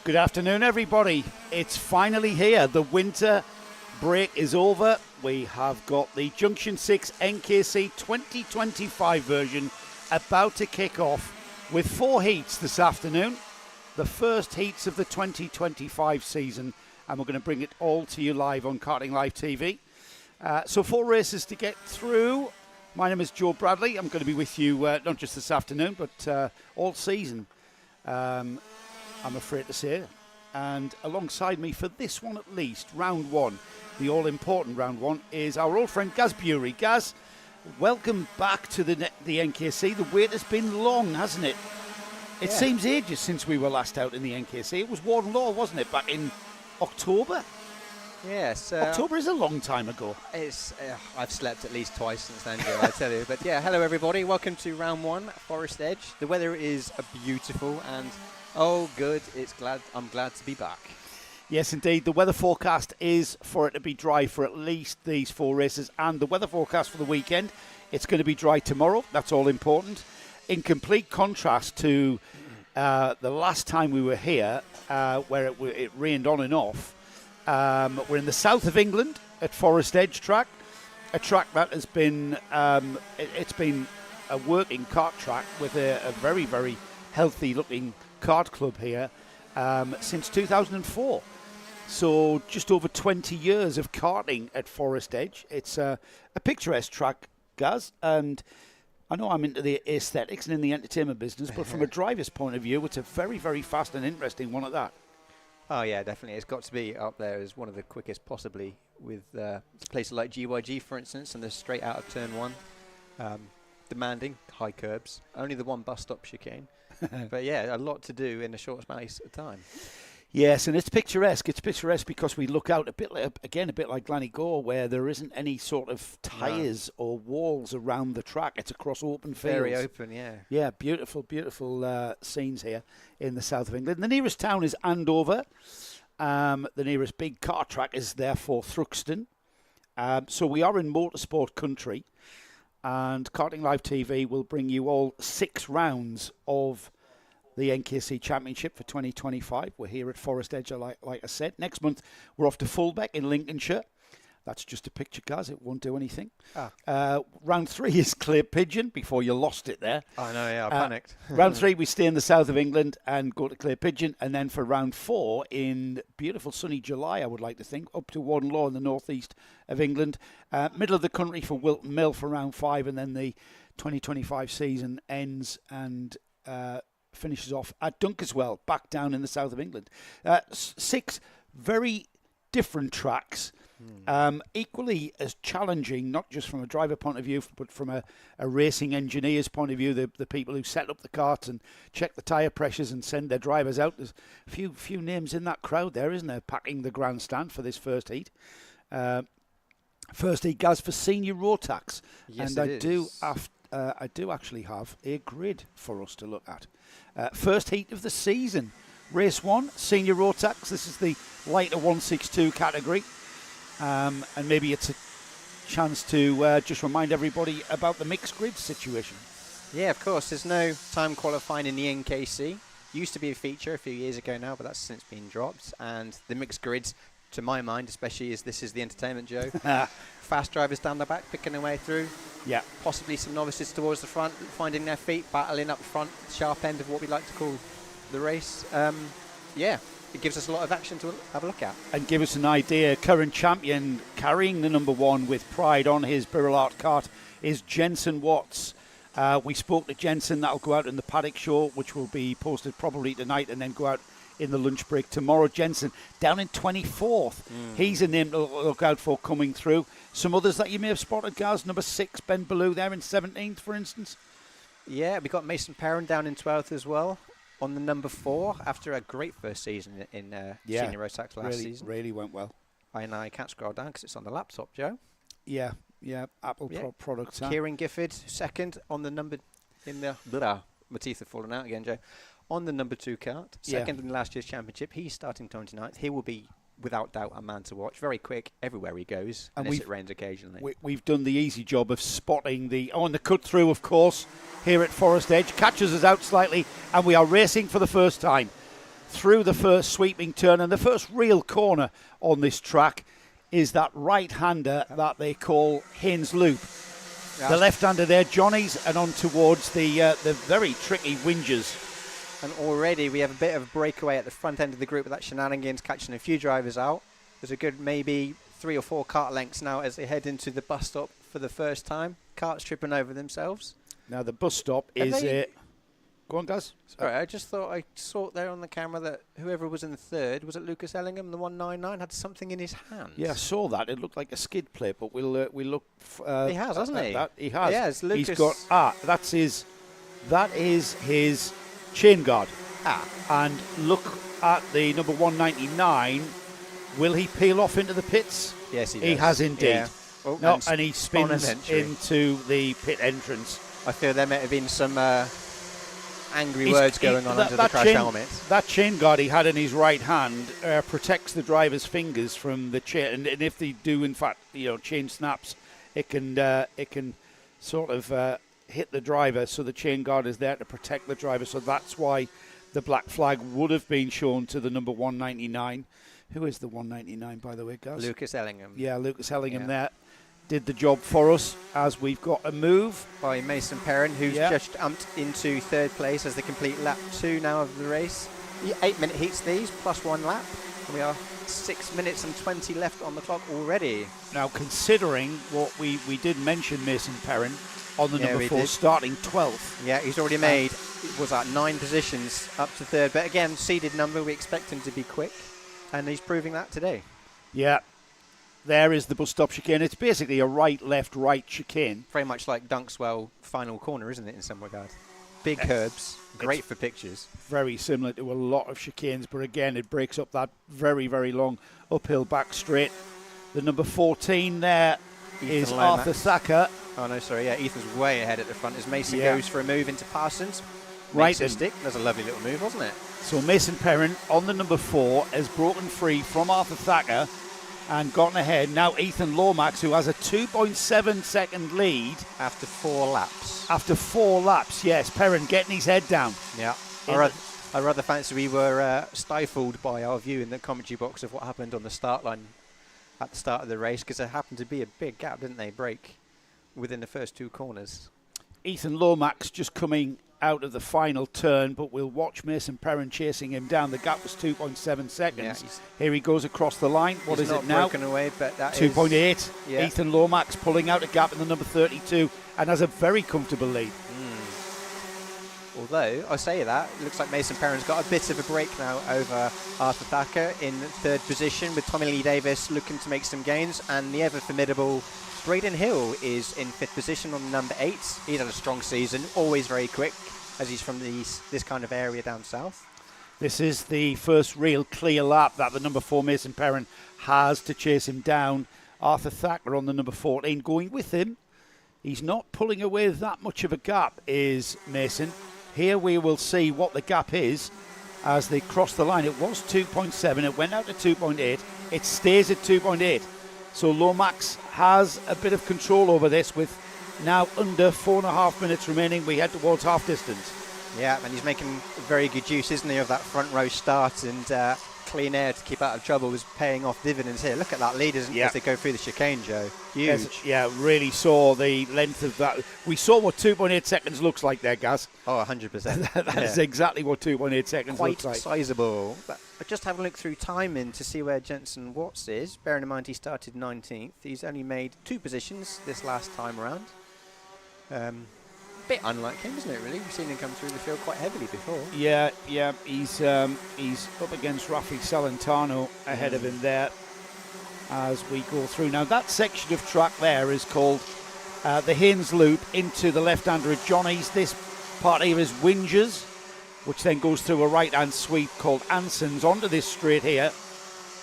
Good afternoon, everybody. It's finally here. The winter break is over. We have got the Junction 6 NKC 2025 version about to kick off with 4 heats this afternoon. The first heats of the 2025 season, and we're going to bring it all to you live on Karting Live TV. So 4 races to get through. My name is Joe Bradley. I'm going to be with you not just this afternoon, but all season, I'm afraid to say. And alongside me for this one at least, round 1, the all-important round 1, is our old friend Gaz Bury. Gaz, welcome back to the NKC. The wait has been long, hasn't it? It seems ages since we were last out in the NKC. It was Warden Law, wasn't it, back in October? Yes. October is a long time ago. It's I've slept at least twice since then, Joe, I tell you. But yeah, hello everybody. Welcome to round 1 at Forest Edge. The weather is beautiful and good. I'm glad to be back. Yes, indeed. The weather forecast is for it to be dry for at least these 4 races, and the weather forecast for the weekend, it's going to be dry tomorrow. That's all important. In complete contrast to the last time we were here, where it rained on and off. We're in the south of England at Forest Edge track, a track that has been it's been a working kart track with a very, very healthy looking kart club here since 2004. So just over 20 years of karting at Forest Edge. It's a picturesque track, Gaz, and I know I'm into the aesthetics and in the entertainment business, but from a driver's point of view, it's a very, very fast and interesting one at that. Oh yeah, definitely. It's got to be up there as one of the quickest possibly with places like GYG, for instance, and they're straight out of turn 1. Demanding, high curbs, only the one bus stop chicane. But yeah, a lot to do in a short space of time. Yes, and it's picturesque. It's picturesque because we look out a bit like Glannygore, where there isn't any sort of tyres or walls around the track. It's across open fields. Very open, yeah. Yeah, beautiful, beautiful scenes here in the south of England. The nearest town is Andover. The nearest big car track is therefore Thruxton. So we are in motorsport country, and Karting Live TV will bring you all 6 rounds of the NKC Championship for 2025. We're here at Forest Edge, like I said. Next month, we're off to Fulbeck in Lincolnshire. That's just a picture, guys. It won't do anything. Round 3 is Clare Pigeon, before you lost it there. I know, yeah, I panicked. Round 3, we stay in the south of England and go to Clare Pigeon. And then for round 4, in beautiful sunny July, I would like to think, up to Warden Law in the northeast of England. Middle of the country for Wilton Mill for round 5. And then the 2025 season ends and finishes off at Dunkeswell, back down in the south of England. 6 very different tracks, equally as challenging, not just from a driver point of view, but from a racing engineer's point of view, the people who set up the karts and check the tyre pressures and send their drivers out. There's a few names in that crowd there, isn't there, packing the grandstand for this first heat. First heat, Gaz, for senior Rotax. Yes, and I do actually have a grid for us to look at. First heat of the season. Race 1, Senior Rotax. This is the lighter 162 category. And maybe it's a chance to just remind everybody about the mixed grid situation. Yeah, of course. There's no time qualifying in the NKC. Used to be a feature a few years ago now, but that's since been dropped. And the mixed grids, to my mind, especially as this is the entertainment, Joe. Fast drivers down the back, picking their way through. Yeah. Possibly some novices towards the front, finding their feet, battling up front, sharp end of what we like to call the race. It gives us a lot of action to have a look at. And give us an idea, current champion carrying the number 1 with pride on his Birrell kart is Jensen Watts. We spoke to Jensen. That'll go out in the paddock show, which will be posted probably tonight and then go out in the lunch break tomorrow. Jensen down in 24th. He's a name to look out for coming through. Some others that you may have spotted, Gaz. Number 6, Ben Ballou there in 17th, for instance. Yeah, we got Mason Perrin down in 12th as well on the number 4 after a great first season in Senior Rotax last season. Really went well. And I can't scroll down because it's on the laptop, Joe. Yeah, Apple products. Kieran Gifford, 2nd on the number in the... My teeth have fallen out again, Joe. On the number 2 kart, 2nd in last year's championship. He's starting 29th. He will be, without doubt, a man to watch. Very quick everywhere he goes, unless it rains occasionally. We've done the easy job of spotting the cut through, of course, here at Forest Edge. Catches us out slightly, and we are racing for the first time. through the first sweeping turn, and the first real corner on this track is that right-hander that they call Haynes Loop. The left-hander there, Johnny's, and on towards the very tricky Whingers. And already we have a bit of a breakaway at the front end of the group with that Shenanigans catching a few drivers out. There's a good maybe 3 or 4 kart lengths now as they head into the bus stop for the first time. Karts tripping over themselves. Now the bus stop is... Go on, guys. Sorry, I just thought I saw there on the camera that whoever was in the third, was it Lucas Ellingham, the 199, had something in his hand? Yeah, I saw that. It looked like a skid plate, but we'll look... he has, hasn't he? He has. Yes, Lucas. He's got... that is his chain guard. And look at the number 199. Will he peel off into the pits? Yes, he does. He has indeed. Yeah. Oh, and he spins into the pit entrance. I feel there might have been some angry words going on under the crash helmet. That chain guard he had in his right hand protects the driver's fingers from the chain, and if they do, in fact, chain snaps, it can sort of hit the driver. So the chain guard is there to protect the driver. So that's why the black flag would have been shown to the number 199. Who is the 199, by the way, guys? Lucas Ellingham. Yeah, Lucas Ellingham there. Did the job for us as we've got a move by Mason Perrin, who's just umped into third place as they complete lap 2 now of the race. 8-minute heats these, plus 1 lap. And we are 6 minutes and 20 left on the clock already. Now, considering what we did mention Mason Perrin on the number 4, starting 12th. Yeah, he's already made, was that 9 positions up to third. But again, seeded number, we expect him to be quick. And he's proving that today. Yeah. There is the bus stop chicane. It's basically a right, left, right chicane. Very much like Dunkswell final corner, isn't it, in some regard? Big curbs, great for pictures. Very similar to a lot of chicanes, but again, it breaks up that very, very long uphill back straight. The number 14 there is Arthur Thacker. Oh, no, sorry, yeah, Ethan's way ahead at the front as Mason goes for a move into Parsons. Right, stick. That's a lovely little move, wasn't it? So Mason Perrin on the number 4 has broken free from Arthur Thacker and gotten ahead. Now Ethan Lomax, who has a 2.7 second lead. After 4 laps. After 4 laps, yes. Perrin getting his head down. Yeah. I rather fancy we were stifled by our view in the commentary box of what happened on the start line at the start of the race, because there happened to be a big gap, didn't they, break within the first 2 corners. Ethan Lomax just coming out of the final turn, but we'll watch Mason Perrin chasing him down. The gap was 2.7 seconds. Yeah, here he goes across the line. What is it now? Broken away, but that 2.8. Yeah. Ethan Lomax pulling out a gap in the number 32 and has a very comfortable lead. Although, I say that, it looks like Mason Perrin's got a bit of a break now over Arthur Thacker in 3rd position, with Tommy Lee Davis looking to make some gains, and the ever-formidable Braden Hill is in 5th position on number 8. He's had a strong season, always very quick, as he's from this kind of area down south. This is the first real clear lap that the number 4 Mason Perrin has to chase him down. Arthur Thacker on the number 14 going with him. He's not pulling away that much of a gap, is Mason. Here we will see what the gap is as they cross the line. It was 2.7, it went out to 2.8, it stays at 2.8. So Lomax has a bit of control over this with now under 4.5 minutes remaining. We head towards half distance. Yeah, and he's making very good use, isn't he, of that front row start, and clean air to keep out of trouble was paying off dividends here. Look at that lead as they go through the chicane, Joe. Huge. Yes, really saw the length of that. We saw what 2.8 seconds looks like there, Gaz. Oh, 100%. That's exactly what 2.8 seconds looks like. Quite sizable. But I just have a look through timing to see where Jensen Watts is. Bearing in mind he started 19th. He's only made 2 positions this last time around. Bit unlike him, isn't it, really? We've seen him come through the field quite heavily before. Yeah, he's up against Rafi Salentano ahead of him there as we go through. Now, that section of track there is called the Haynes Loop into the left-hander at Johnny's. This part here is Whingers, which then goes through a right-hand sweep called Anson's onto this straight here.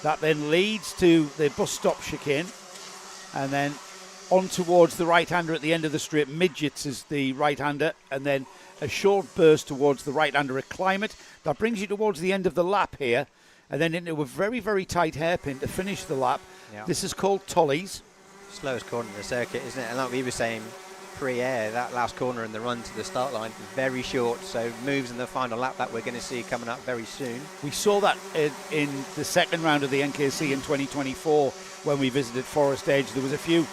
That then leads to the bus stop chicane, and then on towards the right-hander at the end of the straight. Midgets is the right-hander, and then a short burst towards the right-hander at Climate. That brings you towards the end of the lap here, and then into a very, very tight hairpin to finish the lap. Yeah. This is called Tully's. Slowest corner in the circuit, isn't it? And like we were saying, pre-air, that last corner and the run to the start line, very short. So moves in the final lap that we're going to see coming up very soon. We saw that in the second round of the NKC in 2024 when we visited Forest Edge. There was a few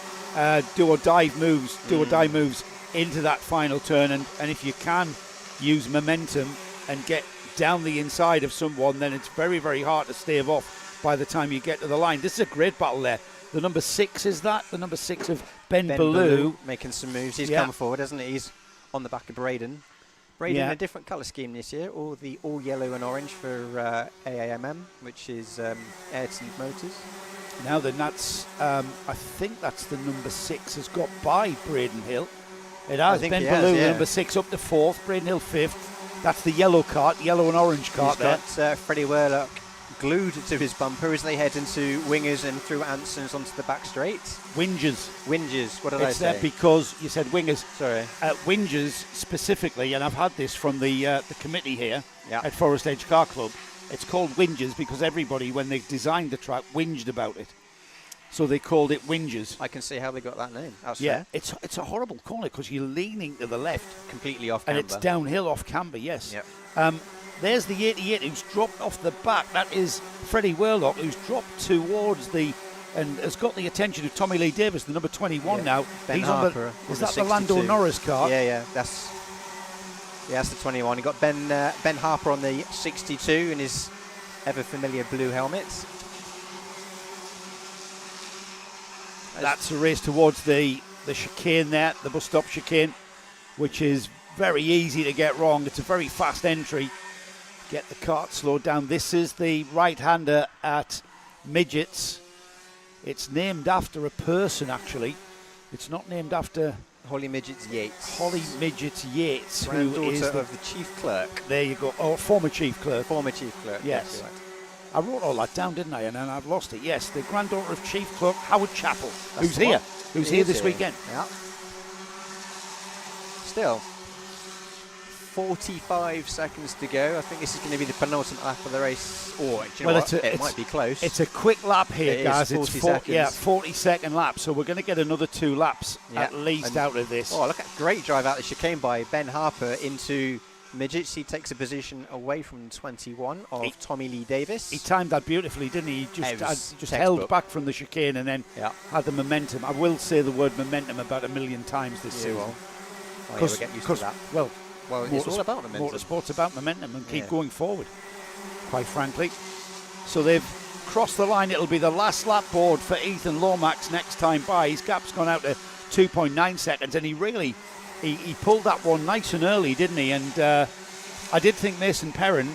do or die moves into that final turn, and if you can use momentum and get down the inside of someone, then it's very, very hard to stave off by the time you get to the line. This is a great battle there. The number 6 is that, the number 6 of Ben Ballou. Making some moves. He's come forward, hasn't he? He's on the back of Braden. Braden in a different colour scheme this year, all yellow and orange for AAMM, which is Ayrton Motors. Now then, that's I think that's the number 6 has got by Braden Hill. It has. Ben Ballou, the number 6 up to 4th, Braden Hill 5th. That's the yellow cart, yellow and orange cart there. He's got Freddie Worlock glued to his bumper as they head into Wingers and through Anson's onto the back straight. Wingers, what did I say? It's there because you said Wingers. Sorry. Wingers specifically, and I've had this from the committee here at Forest Edge Car Club. It's called Wingers because everybody, when they designed the track, whinged about it. So they called it Wingers. I can see how they got that name. That's fair. It's a horrible corner because you're leaning to the left. Completely off camber. And it's downhill off camber, yes. Yep. There's the 88 who's dropped off the back. That is Freddie Worlock, who's dropped towards and has got the attention of Tommy Lee Davis, the number 21 now. Ben Harper. Is that the Lando Norris car? Yeah. That's the 21. He got Ben Harper on the 62 in his ever familiar blue helmet. That's a race towards the chicane there, the bus stop chicane, which is very easy to get wrong. It's a very fast entry. Get the cart slowed down. This is the right-hander at Midgets. It's named after a person, actually. It's not named after... Holly Midgets Yates. Holly Midgets Yates, who is of the chief clerk. There you go. Oh, former chief clerk. Former chief clerk. Yes. Right. I wrote all that down, didn't I? And then I've lost it. Yes, the granddaughter of Chief Clerk Howard Chappell, who's here this weekend. Yeah. Still, 45 seconds to go. I think this is going to be the penultimate lap of the race. Or, it might be close. It's a quick lap here, guys. It's 40 seconds. 40-second lap. So we're going to get another 2 laps at least out of this. Oh, look at great drive out the chicane by Ben Harper into Midgets. He takes a position away from 21 of Tommy Lee Davis. He timed that beautifully, didn't he? He just held back from the chicane and then had the momentum. I will say the word momentum about 1 million times this season. We'll get used to that. Well, it's all about momentum. Motorsport's about momentum and keep going forward, quite frankly. So they've crossed the line. It'll be the last lap board for Ethan Lomax next time by. His gap's gone out to 2.9 seconds, and he pulled that one nice and early, didn't he? And I did think Mason Perrin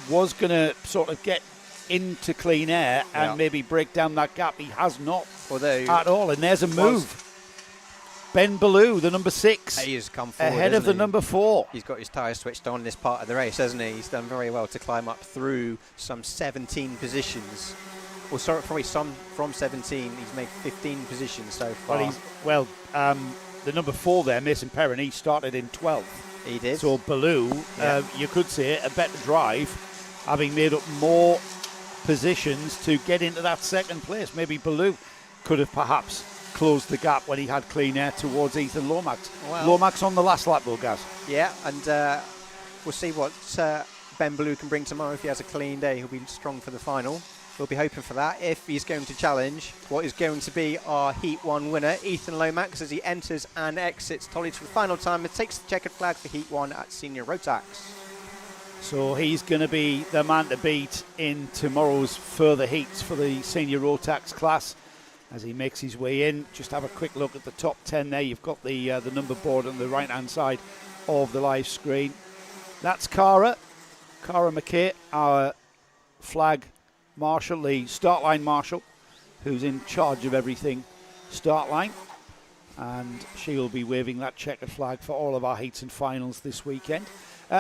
was going to sort of get into clean air and maybe break down that gap. He has not at all. And there's a move. Ben Ballou, the number 6, he has come forward, ahead of the number 4. He's got his tyres switched on in this part of the race, hasn't he? He's done very well to climb up through some 17 positions. Well, sorry, probably some from 17. He's made 15 positions so far. The number 4 there, Mason Perrin, he started in 12th. He did. So Ballou, you could say, a better drive, having made up more positions to get into that second place. Maybe Ballou could have perhaps closed the gap when he had clean air towards Ethan Lomax. Lomax on the last lap, though, guys. Yeah, and we'll see what Ben Ballou can bring tomorrow. If he has a clean day, he'll be strong for the final. We'll be hoping for that. If he's going to challenge what is going to be our Heat 1 winner, Ethan Lomax, as he enters and exits Tollage for the final time, and takes the checkered flag for Heat 1 at Senior Rotax. So he's going to be the man to beat in tomorrow's further heats for the Senior Rotax class. As he makes his way in, just have a quick look at the top 10 there. You've got the number board on the right-hand side of the live screen. That's Cara McKay, our flag marshal, the start line marshal, who's in charge of everything start line. And she will be waving that checkered flag for all of our heats and finals this weekend.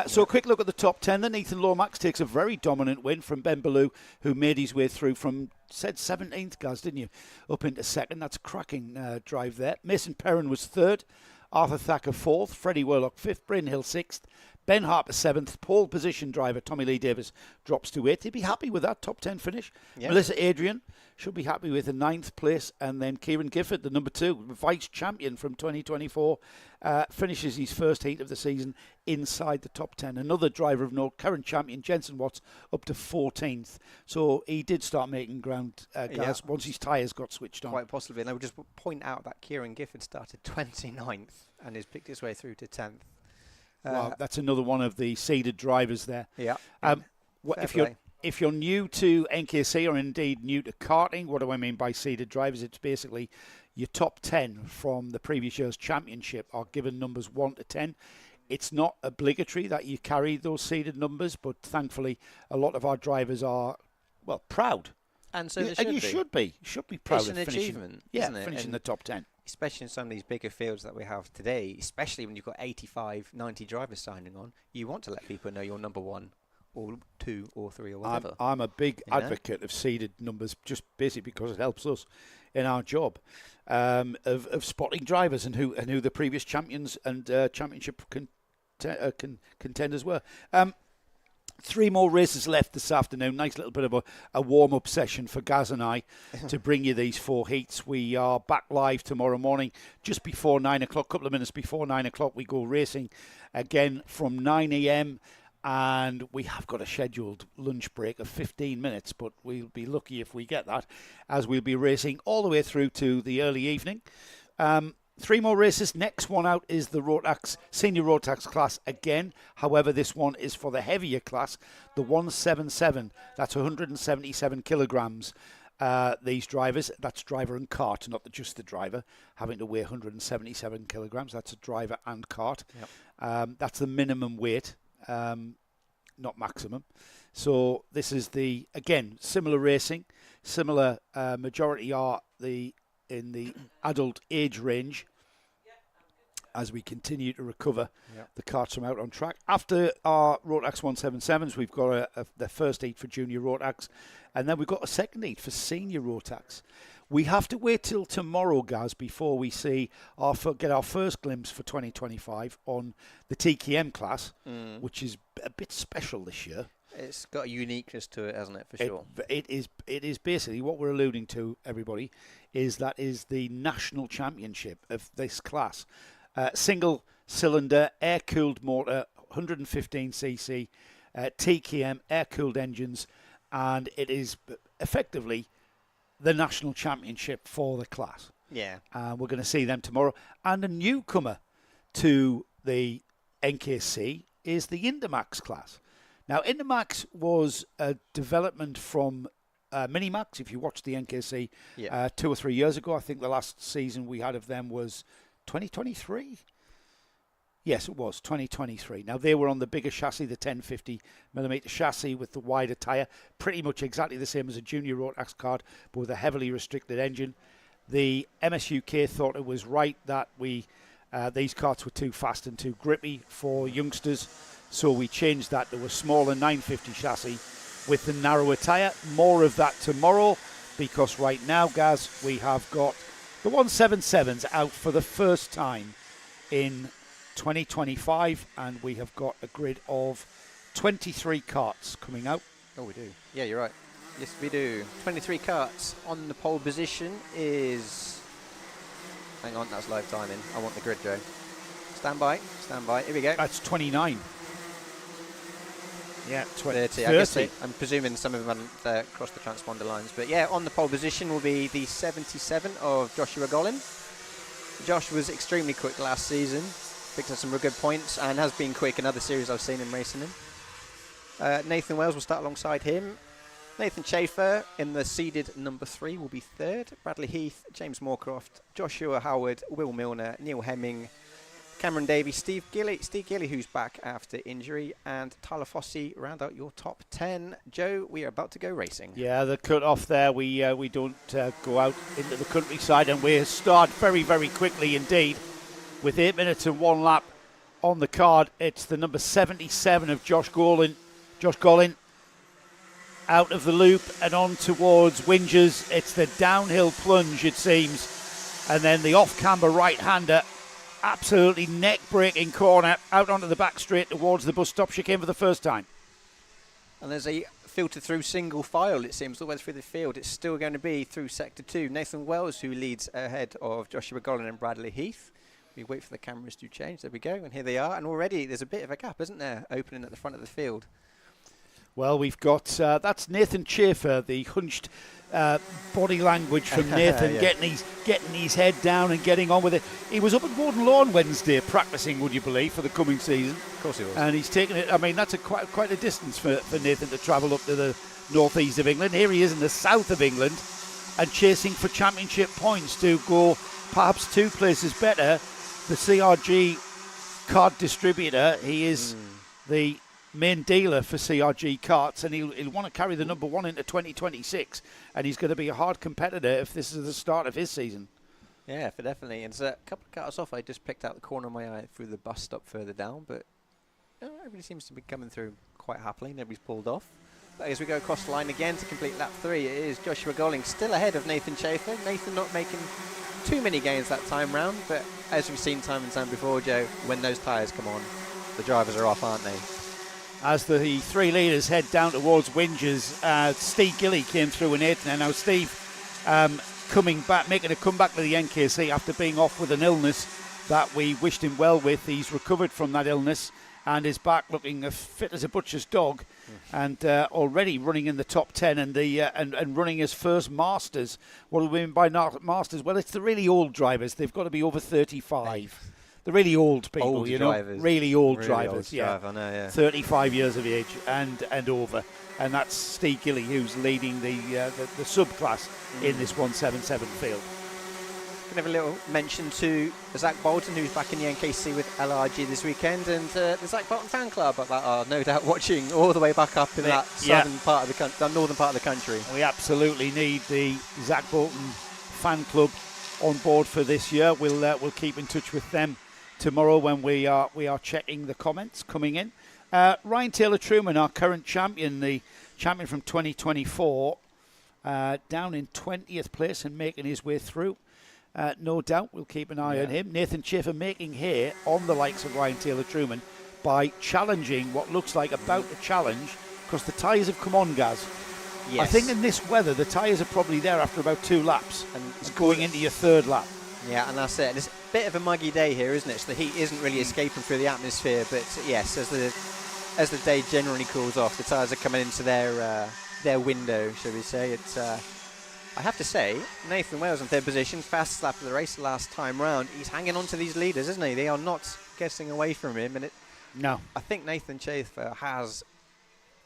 So a quick look at the top 10 then. Ethan Lomax takes a very dominant win from Ben Ballou, who made his way through from, said 17th, guys, didn't you? Up into 2nd. That's a cracking drive there. Mason Perrin was 3rd. Arthur Thacker 4th. Freddie Worlock 5th. Bryn Hill 6th. Ben Harper 7th. Pole position driver Tommy Lee Davis drops to 8th. He'd be happy with that top 10 finish. Yep. Melissa Adrian should be happy with a 9th place. And then Kieran Gifford, the number 2, vice champion from 2024, finishes his first heat of the season inside the top 10. Another driver of note, current champion Jensen Watts, up to 14th. So he did start making ground, guys, once his tyres got switched on. Quite possibly. And I would just point out that Kieran Gifford started 29th and has picked his way through to 10th. Well, that's another one of the seeded drivers there. Yeah. If you're new to NKC or indeed new to karting, what do I mean by seeded drivers? It's basically your top 10 from the previous year's championship are given numbers 1 to 10. It's not obligatory that you carry those seeded numbers, but thankfully a lot of our drivers are, well, proud. And so you should be proud it's of an finishing, achievement, isn't it? finishing the top 10. Especially in some of these bigger fields that we have today, especially when you've got 85, 90 drivers signing on, you want to let people know you're number 1 or 2 or 3 or whatever. I'm a big advocate of seeded numbers, just basically because it helps us in our job of spotting drivers and who the previous champions and championship contenders were. 3 more races left this afternoon. Nice little bit of a warm-up session for Gaz and I to bring you these 4 heats. We are back live tomorrow morning just before 9 o'clock, a couple of minutes before 9 o'clock. We go racing again from 9 a.m. and we have got a scheduled lunch break of 15 minutes, but we'll be lucky if we get that, as we'll be racing all the way through to the early evening. 3 more races. Next one out is the Rotax, senior Rotax class again. However, this one is for the heavier class, the 177. That's 177 kilograms. These drivers, that's driver and cart, not just the driver, having to weigh 177 kilograms. That's a driver and cart. Yep. That's the minimum weight, not maximum. So this is again, similar racing, similar majority are in the adult age range as we continue to recover the karts from out on track. After our Rotax 177s, we've got the first heat for junior Rotax, and then we've got a second heat for senior Rotax. We have to wait till tomorrow, guys, before we see get our first glimpse for 2025 on the TKM class, which is a bit special this year. It's got a uniqueness to it, hasn't it, for sure? It is basically what we're alluding to, everybody, is that is the national championship of this class. Single cylinder, air-cooled motor, 115cc, TKM, air-cooled engines, and it is effectively the national championship for the class. Yeah. We're going to see them tomorrow. And a newcomer to the NKC is the Intermax class. Now, Intermax was a development from Minimax. If you watched the NKC 2 or 3 years ago, I think the last season we had of them was 2023. Yes, it was 2023. Now, they were on the bigger chassis, the 1050mm chassis with the wider tyre, pretty much exactly the same as a junior Rotax card, but with a heavily restricted engine. The MSUK thought it was right that these carts were too fast and too grippy for youngsters, so we changed that to a smaller 950 chassis with the narrower tyre. More of that tomorrow, because right now, guys, we have got the 177s out for the first time in 2025, and we have got a grid of 23 carts coming out. Oh, we do. Yeah, you're right. Yes, we do. 23 carts. On the pole position is... Hang on, that's live timing. I want the grid, Joe. Stand by. Here we go. That's 29. Yeah, 30. I guess I'm presuming some of them haven't crossed the transponder lines. But yeah, on the pole position will be the 77 of Joshua Golin. Josh was extremely quick last season. Picked up some real good points and has been quick in other series I've seen him racing in. Nathan Wells will start alongside him. Nathan Chafer in the seeded number 3 will be 3rd. Bradley Heath, James Moorcroft, Joshua Howard, Will Milner, Neil Hemming, Cameron Davies, Steve Gilly, who's back after injury, and Tyler Fossey round out your top 10. Joe, we are about to go racing. Yeah, the cut off there. We don't go out into the countryside, and we start very, very quickly indeed with 8 minutes and 1 lap on the card. It's the number 77 of Josh Golin out of the loop and on towards Whingers. It's the downhill plunge, it seems, and then the off-camber right-hander absolutely neck-breaking corner out onto the back straight towards the bus stop. She came for the first time. And there's a filter through single file, it seems, all the way through the field. It's still going to be through Sector 2. Nathan Wells, who leads ahead of Joshua Gollan and Bradley Heath. We wait for the cameras to change. There we go. And here they are. And already there's a bit of a gap, isn't there, opening at the front of the field. Well, we've got, that's Nathan Chafer, the hunched body language from Nathan, Yeah. getting his head down and getting on with it. He was up at Warden Lawn Wednesday practising, would you believe, for the coming season. Of course he was. And he's taken it, I mean, that's quite a distance for Nathan to travel up to the northeast of England. Here he is in the south of England and chasing for championship points to go perhaps 2 places better. The CRG card distributor, he is the main dealer for CRG carts, and he'll want to carry the number 1 into 2026, and he's going to be a hard competitor if this is the start of his season. Yeah, for definitely. And a couple of cars off, I just picked out the corner of my eye through the bus stop further down, but everybody seems to be coming through quite happily. Nobody's pulled off. But as we go across the line again to complete lap 3, it is Joshua Golling still ahead of Nathan Chafer. Nathan not making too many gains that time round, but as we've seen time and time before, Joe, when those tyres come on, the drivers are off, aren't they? As the 3 leaders head down towards Winges, Steve Gilly came through in 8th. And now Steve coming back, making a comeback to the NKC after being off with an illness that we wished him well with. He's recovered from that illness and is back looking as fit as a butcher's dog, and already running in the top 10 and running his first Masters. What do we mean by Masters? Well, it's the really old drivers. They've got to be over 35. The really old people, Old you know, drivers. really old Really drivers, old yeah. drive, I know, yeah. 35 years of age and over, and that's Steve Gilly who's leading the subclass in this 177 field. Going to have a little mention to Zach Bolton, who's back in the NKC with LRG this weekend, and the Zach Bolton fan club that are no doubt watching all the way back up in that southern part of the northern part of the country. We absolutely need the Zach Bolton fan club on board for this year. We'll keep in touch with them tomorrow when we are checking the comments coming in. Ryan Taylor Truman, our current champion, the champion from 2024, down in 20th place and making his way through. No doubt we'll keep an eye on him. Nathan Chafer making hay on the likes of Ryan Taylor Truman by challenging what looks like about to challenge, because the tyres have come on, Gaz. Yes. I think in this weather the tyres are probably there after about 2 laps, and it's going into your 3rd lap. Yeah, and that's it. And it's a bit of a muggy day here, isn't it? So the heat isn't really escaping through the atmosphere. But yes, as the day generally cools off, the tyres are coming into their window, shall we say? It's I have to say, Nathan Wells in 3rd position, fastest lap of the race last time round. He's hanging on to these leaders, isn't he? They are not getting away from him. And no, I think Nathan Chafer has.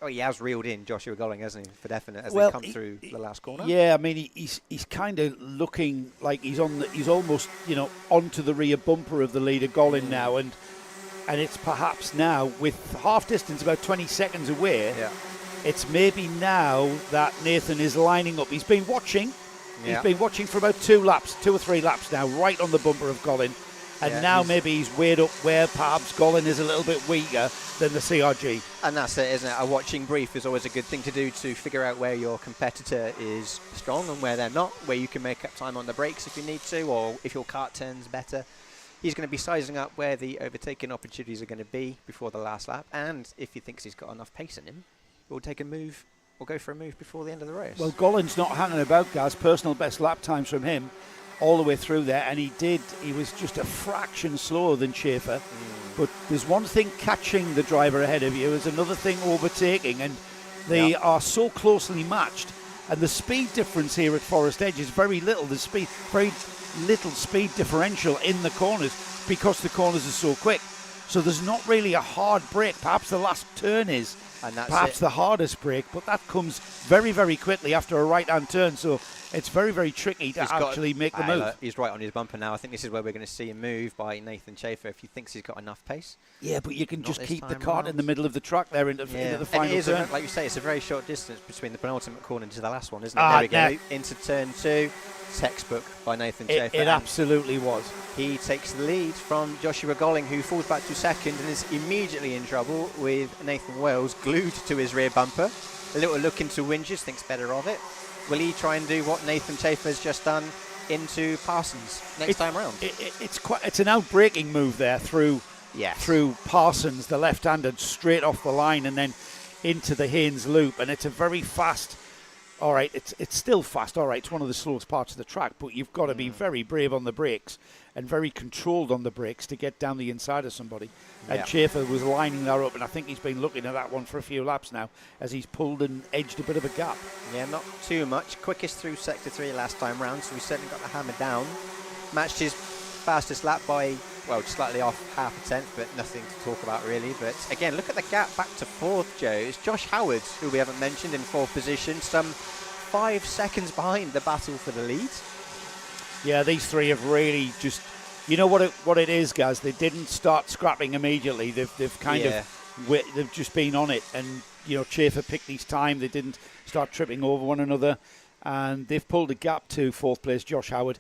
Oh, he has reeled in Joshua Golling, hasn't he, for definite, as well, they come through the last corner? Yeah, I mean, he's kind of looking like he's almost, onto the rear bumper of the leader Golling now, and it's perhaps now, with half distance about 20 seconds away, it's maybe now that Nathan is lining up. He's been watching. He's been watching for about 2 or 3 laps now, right on the bumper of Golling. And now maybe he's weighed up where perhaps Golling is a little bit weaker than the CRG. And that's it, isn't it? A watching brief is always a good thing to do to figure out where your competitor is strong and where they're not, where you can make up time on the brakes if you need to, or if your kart turns better. He's going to be sizing up where the overtaking opportunities are going to be before the last lap. And if he thinks he's got enough pace in him, we'll take a move. We'll go for a move before the end of the race. Well, Golling's not hanging about, guys. Personal best lap times from him all the way through there, and he was just a fraction slower than Chafer. But there's one thing catching the driver ahead of you, there's another thing overtaking, and they are so closely matched, and the speed difference here at Forest Edge is very little. There's very little speed differential in the corners because the corners are so quick. So there's not really a hard break. Perhaps the last turn is and that's perhaps the hardest break, but that comes very, very quickly after a right-hand turn. So it's very, very tricky to actually make the move. He's right on his bumper now. I think this is where we're going to see a move by Nathan Chafer if he thinks he's got enough pace. Yeah, but you can just keep the cart in the middle of the track there into the final turn. Like you say, it's a very short distance between the penultimate corner to the last one, isn't it? There we go. Into turn 2. Textbook by Nathan Chafer. It absolutely was. He takes the lead from Joshua Golling, who falls back to second and is immediately in trouble with Nathan Wells glued to his rear bumper. A little look into Winges, thinks better of it. Will he try and do what Nathan Chafer has just done into Parsons next time round. It's an out-breaking move there through Parsons, the left-handed, straight off the line and then into the Haynes loop, and it's a very fast. All right, it's still fast. All right, it's one of the slowest parts of the track, but you've got to be very brave on the brakes and very controlled on the brakes to get down the inside of somebody. And Schaefer was lining that up, and I think he's been looking at that one for a few laps now as he's pulled and edged a bit of a gap. Yeah, not too much. Quickest through Sector 3 last time round, so we certainly got the hammer down. Matched his fastest lap by, well, slightly off half a tenth, but nothing to talk about really. But again, look at the gap back to fourth, Joe. It's Josh Howard, who we haven't mentioned, in fourth position, some 5 seconds behind the battle for the lead. Yeah, these three have really just, you know what it is, guys. They didn't start scrapping immediately. They've kind of they've just been on it, and Schaefer picked his time. They didn't start tripping over one another, and they've pulled a gap to fourth place Josh Howard.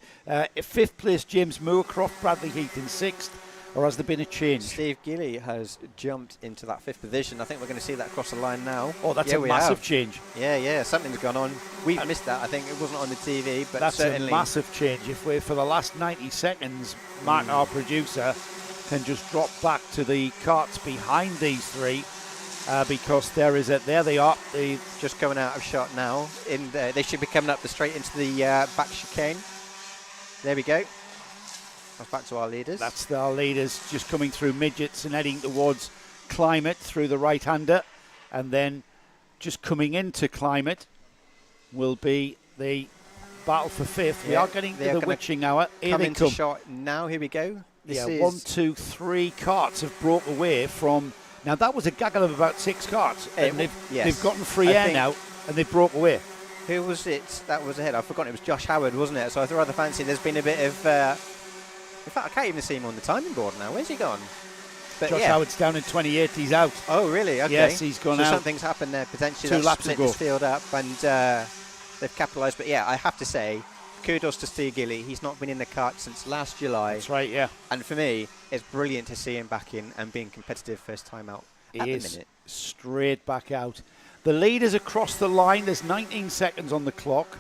Fifth place James Moorcroft, Bradley Heath in sixth. Or has there been a change? Steve Gilly has jumped into that fifth position. I think we're going to see that across the line now. Oh, that's a massive change. Yeah, something's gone on. We've missed that. I think it wasn't on the TV, but that's certainly a massive change. If we're for the last 90 seconds, Mark, our producer, can just drop back to the carts behind these three, because there they are. Just coming out of shot now. They should be coming up straight into the back chicane. There we go. Back to our leaders. That's our leaders just coming through midgets and heading towards Climate through the right-hander, and then just coming into Climate will be the battle for fifth. We are getting to the witching hour. Here come they into come. Shot now. Here we go. This is 1, 2, 3 carts have broke away from. Now that was a gaggle of about 6 carts, and they've gotten free air now, and they've broke away. Who was it that was ahead? I've forgotten. It was Josh Howard, wasn't it? So I rather fancy. There's been a bit of. In fact, I can't even see him on the timing board now. Where's he gone? But Josh Howard's down in 28. He's out. Oh, really? Okay. Yes, he's gone so out. Something's happened there potentially. 2 laps ago. This field up, and they've capitalised. But yeah, I have to say, kudos to Steve Gilly. He's not been in the kart since last July. That's right. Yeah. And for me, it's brilliant to see him back in and being competitive first time out. At the minute, straight back out. The leaders across the line. There's 19 seconds on the clock.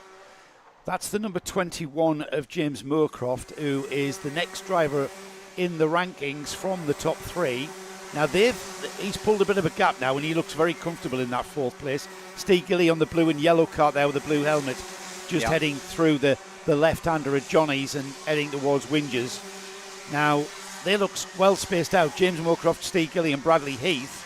That's the number 21 of James Moorcroft, who is the next driver in the rankings from the top 3. Now he's pulled a bit of a gap now, and he looks very comfortable in that fourth place. Steve Gilly on the blue and yellow cart there with the blue helmet, just heading through the left-hander at Johnny's and heading towards Wingers. Now they look well spaced out. James Moorcroft, Steve Gilly and Bradley Heath,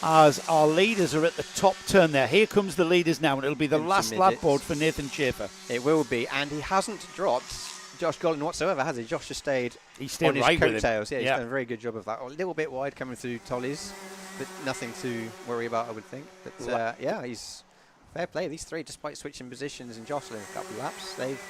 as our leaders are at the top turn there. Here comes the leaders now, and it'll be the last lap board for Nathan Schaefer. It will be, and he hasn't dropped Josh Golden whatsoever, has he? Josh just stayed on his right coattails. Yeah, he's done a very good job of that. A little bit wide coming through Tollies, but nothing to worry about, I would think. But he's fair play. These three, despite switching positions and jostling a couple of laps, they've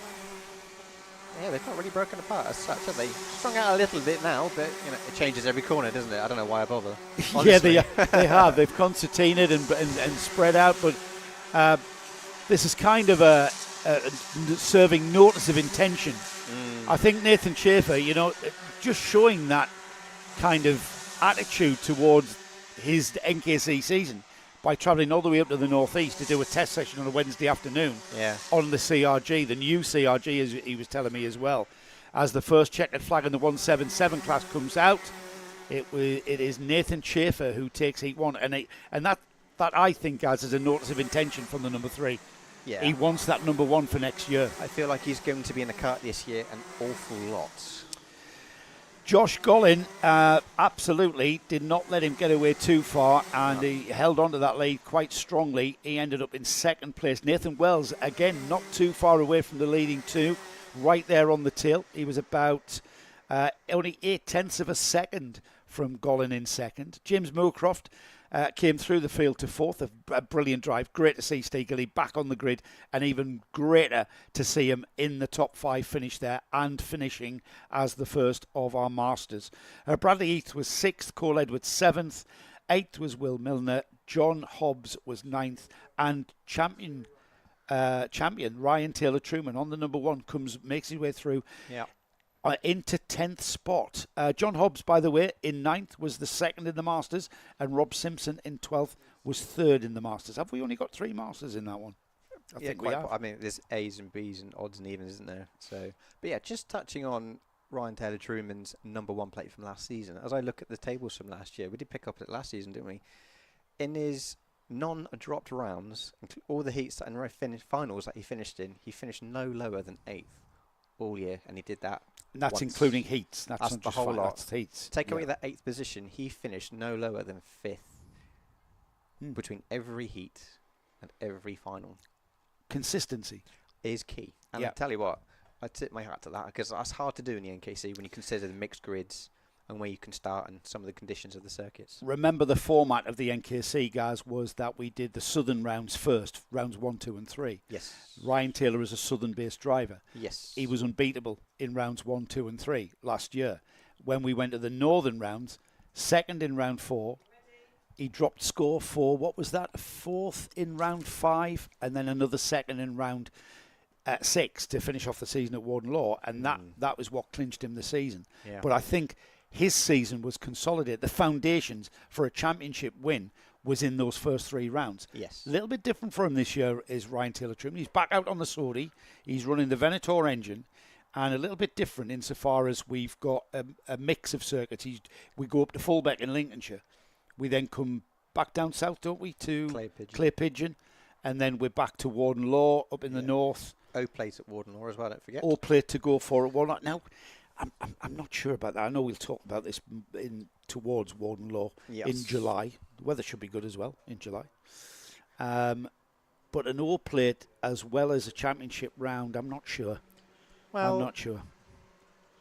not really broken apart as such, have they? Strung out a little bit now, but it changes every corner, doesn't it? I don't know why I bother. Yeah, they have. They've concertinaed and spread out, but this is kind of a serving notice of intention. I think Nathan Schaefer, just showing that kind of attitude towards his NKC season by travelling all the way up to the northeast to do a test session on a Wednesday afternoon on the CRG, the new CRG, as he was telling me as well. As the first checkered flag in the 177 class comes out, it is Nathan Schaefer who takes heat 1, and that I think, guys, is a notice of intention from the number 3. Yeah. He wants that number 1 for next year. I feel like he's going to be in the kart this year an awful lot. Josh Gollin absolutely did not let him get away too far, and he held on to that lead quite strongly. He ended up in second place. Nathan Wells, again, not too far away from the leading 2, right there on the tail. He was about only 0.8 of a second from Gollin in second. James Moorcroft came through the field to fourth. A brilliant drive. Great to see Steve Gilly back on the grid, and even greater to see him in the top 5 finish there and finishing as the first of our Masters. Bradley Heath was 6th, Cole Edwards 7th, 8th was Will Milner, John Hobbs was 9th, and champion Ryan Taylor Truman on the number 1 makes his way through. Yeah. Into 10th spot. John Hobbs, by the way, in 9th was the 2nd in the Masters, and Rob Simpson in 12th was 3rd in the Masters. Have we only got 3 Masters in that one? I think we have. I mean, there's A's and B's and odds and evens, isn't there? So, but yeah, just touching on Ryan Taylor Truman's #1 plate from last season. As I look at the tables from last year, we did pick up it last season, didn't we? In his non-dropped rounds, all the heats and finals that he finished in, he finished no lower than 8th all year, and he did that. And that's once. including heats. That's not the just whole lot. That's heats. Take away that 8th position, he finished no lower than 5th between every heat and every final. Consistency is key. And I tell you what, I tip my hat to that, because that's hard to do in the NKC when you consider the mixed grids and where you can start and some of the conditions of the circuits. Remember, the format of the NKC, guys, was that we did the southern rounds first, rounds 1, 2 and 3. Yes. Ryan Taylor is a southern-based driver. Yes. He was unbeatable in rounds 1, 2 and 3 last year. When we went to the northern rounds, second in round 4, he dropped score for, what was that, a 4th in round 5, and then another second in round 6 to finish off the season at Warden Law, and that was what clinched him the season. Yeah. But I think his season was consolidated. The foundations for a championship win was in those first 3 rounds. Yes. A little bit different for him this year is Ryan Taylor Truman. He's back out on the Saudi. He's running the Venator engine, and a little bit different insofar as we've got a mix of circuits. We go up to Fullbeck in Lincolnshire. We then come back down south, don't we, to Clay Pigeon, and then we're back to Warden Law up in the north. O-plate at Warden Law as well, don't forget. O-plate to go for at Walnut. Now, I'm not sure about that. I know we'll talk about this towards Warden Law in July. The weather should be good as well in July. But an O-plate as well as a championship round, I'm not sure. Well, I'm not sure.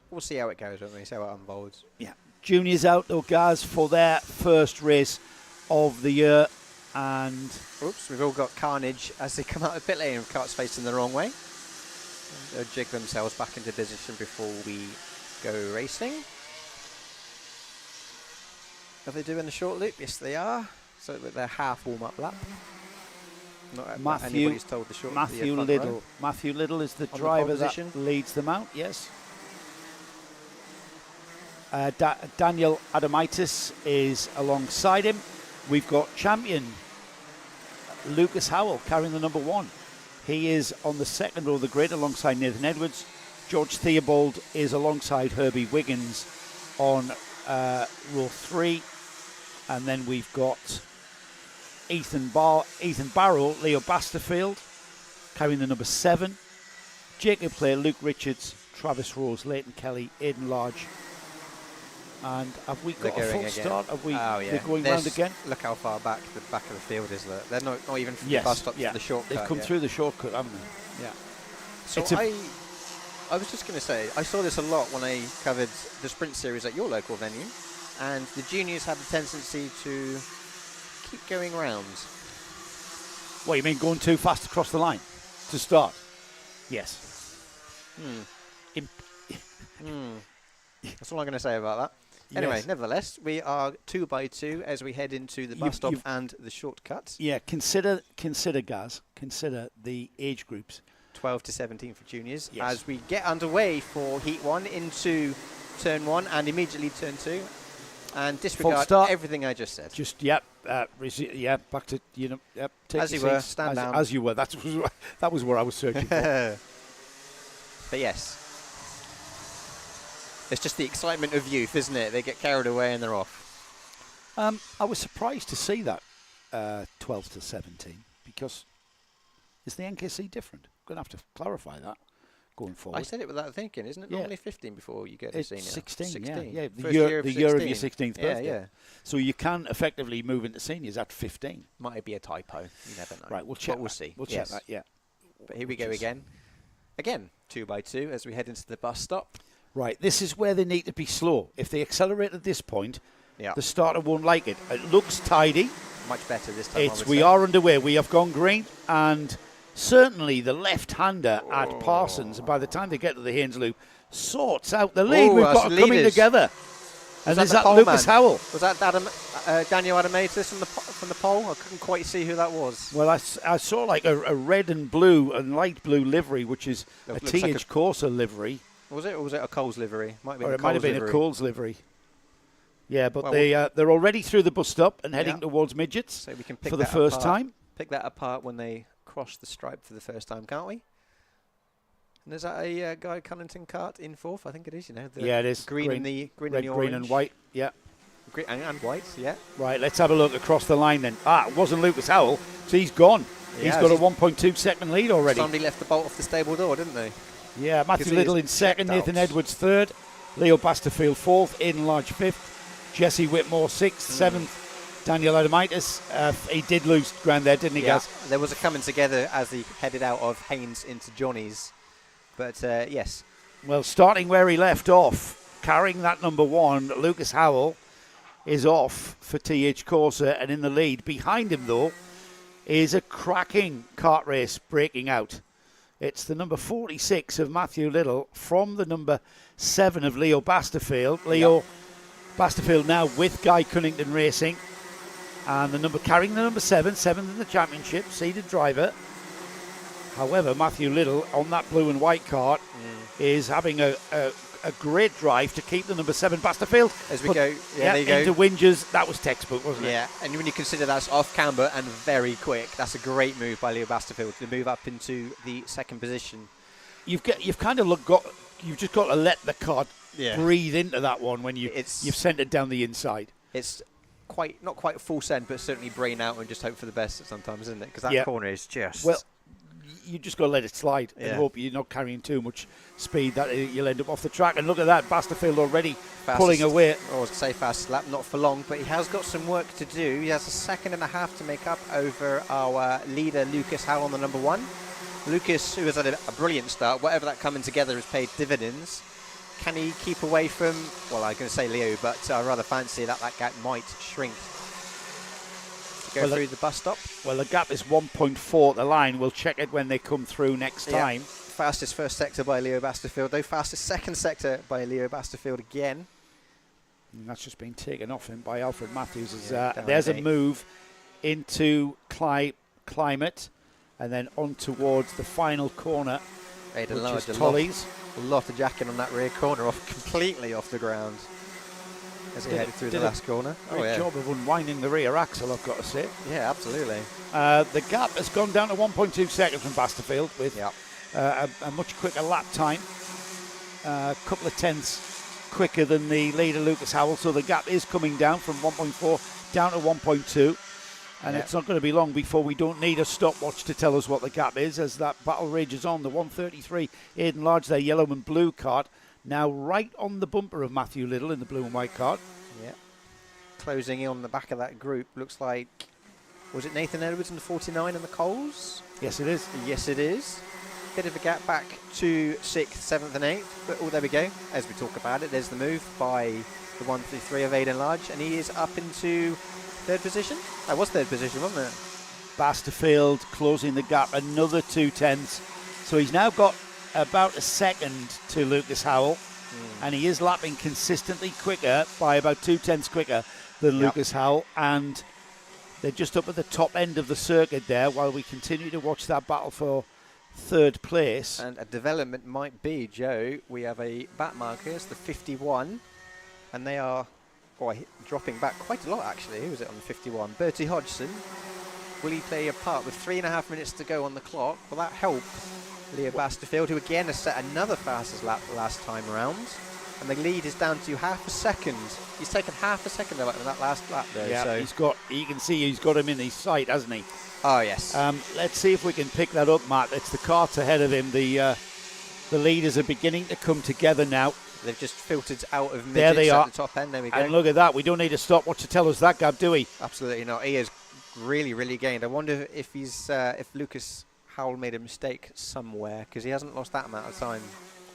We'll see how it goes, won't we? See how it unfolds. Yeah. Juniors out, though, guys, for their first race of the year. And oops, we've all got carnage as they come out of pit lane with carts facing the wrong way. They'll jig themselves back into position before we go racing. Are they doing the short loop? Yes, they are. So with their half warm-up lap. Not anybody's told the short. Matthew Little. Matthew Little is the driver that leads them out. Yes. Daniel Adamitis is alongside him. We've got champion Lucas Howell carrying the #1. He is on the second row of the grid alongside Nathan Edwards. George Theobald is alongside Herbie Wiggins on row 3. And then we've got Ethan Barrow, Leo Basterfield carrying the #7. Jacob Clare, Luke Richards, Travis Rose, Leighton Kelly, Aidan Large. And have we got a full start? Have we? They're going round again. Look how far back the back of the field is. They're not even from the bus stop to the shortcut. They've come through the shortcut, haven't they? Yeah. So I was just going to say, I saw this a lot when I covered the sprint series at your local venue, and the juniors had the tendency to keep going rounds. What, you mean going too fast across the line to start? Yes. That's all I'm going to say about that. Anyway, nevertheless, we are 2 by 2 as we head into the bus stop and the shortcut. Yeah, consider, Gaz, consider the age groups. 12 to 17 for juniors. Yes. As we get underway for Heat 1 into Turn 1 and immediately Turn 2. And disregard everything I just said. Just, back to, take as you were, stand down. As you were, that was where I was searching for. But yes. It's just the excitement of youth, isn't it? They get carried away and they're off. I was surprised to see that 12 to 17 because is the NKC different? I'm going to have to clarify that going forward. I said it without thinking. Isn't it normally 15 before you get to senior? 16, yeah. The year of your 16th birthday. Yeah. So you can effectively move into seniors at 15. Might be a typo. You never know. Right, we'll check. We'll see. We'll check that. Yeah. But here we go again. Again, 2 by 2 as we head into the bus stop. Right, this is where they need to be slow. If they accelerate at this point, the starter won't like it. It looks tidy. Much better this time. We are underway. We have gone green, and certainly the left-hander at Parsons, and by the time they get to the Haynes Loop, sorts out the lead. We've got them coming together. And there's that Lucas Howell. Was that Daniel Adamatis from the pole? I couldn't quite see who that was. Well, I saw like a red and blue and light blue livery, which is a TH like Corsa livery. Was it, or was it a Coles livery? Might have been a Coles livery. Yeah, but they're already through the bus stop and heading towards midgets so we can pick for the first time. Pick that apart when they across the stripe for the first time, can't we? And is that a Guy Cunnington kart in fourth? I think it is, you know. Yeah, it is. Green and the red, orange. green and white, yeah. Green and white, yeah. Right, let's have a look across the line then. It wasn't Lucas Howell, so he's gone. He's got a 1.2 second lead already. Somebody left the bolt off the stable door, didn't they? Yeah, Matthew Little in second, Nathan Edwards third, Leo Basterfield fourth, Aidan Large fifth, Jesse Whitmore sixth, seventh, Daniel Adamitis. He did lose ground there, didn't he, guys? There was a coming together as he headed out of Haynes into Johnny's. But, yes. Well, starting where he left off, carrying that number 1, Lucas Howell is off for TH Corsa and in the lead. Behind him, though, is a cracking kart race breaking out. It's the number 46 of Matthew Little from the number 7 of Leo Basterfield. Leo Basterfield now with Guy Cunnington Racing. And carrying the number 7, 7th in the championship, seeded driver. However, Matthew Little on that blue and white kart is having a great drive to keep the number 7 Basterfield. As we go, there you go. Into Whingers, that was textbook, wasn't it? Yeah, and when you consider that's off camber and very quick, that's a great move by Leo Basterfield to move up into the second position. You've just got to let the kart breathe into that one when you've sent it down the inside. It's not quite full send, but certainly brain out and just hope for the best sometimes, isn't it? Because that corner is just... Well, you just got to let it slide and hope you're not carrying too much speed that you'll end up off the track. And look at that, Basterfield already pulling away. I was going to say fastest lap, not for long, but he has got some work to do. He has a second and a half to make up over our leader, Lucas Howell, on the number 1. Lucas, who has had a brilliant start, whatever that coming together has paid dividends. Can he keep away from, well, I'm going to say Leo, but I rather fancy that gap might shrink. Go through the bus stop. Well, the gap is 1.4 at the line. We'll check it when they come through next time. Fastest first sector by Leo Basterfield, though. Fastest second sector by Leo Basterfield again. And that's just been taken off him by Alfred Matthews. There's a move into Climate and then on towards the final corner, which is Tully's. A lot of jacking on that rear corner, completely off the ground. As he headed through the last corner. Great job of unwinding the rear axle, I've got to say. Yeah, absolutely. The gap has gone down to 1.2 seconds from Basterfield with a much quicker lap time. A couple of tenths quicker than the leader, Lucas Howell. So the gap is coming down from 1.4 down to 1.2. And it's not going to be long before we don't need a stopwatch to tell us what the gap is as that battle rages on. The 133 Aidan Large, their yellow and blue kart, now right on the bumper of Matthew Little in the blue and white kart. Yeah. Closing in on the back of that group. Looks like, was it Nathan Edwards in the 49 and the Coles? Yes, it is. Yes, it is. Bit of a gap back to 6th, 7th and 8th. But there we go. As we talk about it, there's the move by the 133 of Aidan Large. And he is up into third position. That was third position, wasn't it? Basterfield closing the gap another 2 tenths. So he's now got about a second to Lucas Howell, and he is lapping consistently quicker by about 2 tenths quicker than Lucas Howell, and they're just up at the top end of the circuit there while we continue to watch that battle for third place. And a development might be, Joe, we have a back marker, it's the 51, and they are dropping back quite a lot actually. Who was it on the 51? Bertie Hodgson. Will he play a part with 3.5 minutes to go on the clock? Will that help Leo Basterfield, who again has set another fastest lap last time around, and the lead is down to half a second. He's taken half a second in that last lap though. Yeah, so you can see he's got him in his sight, hasn't he? Oh yes. Let's see if we can pick that up, Matt. It's the kart ahead of him. The leaders are beginning to come together now. They've just filtered out of midgets there they are. At the top end. There we go. And look at that. We don't need a stopwatch to tell us that gap, do we? Absolutely not. He has really gained. I wonder if if Lucas Howell made a mistake somewhere, because he hasn't lost that amount of time.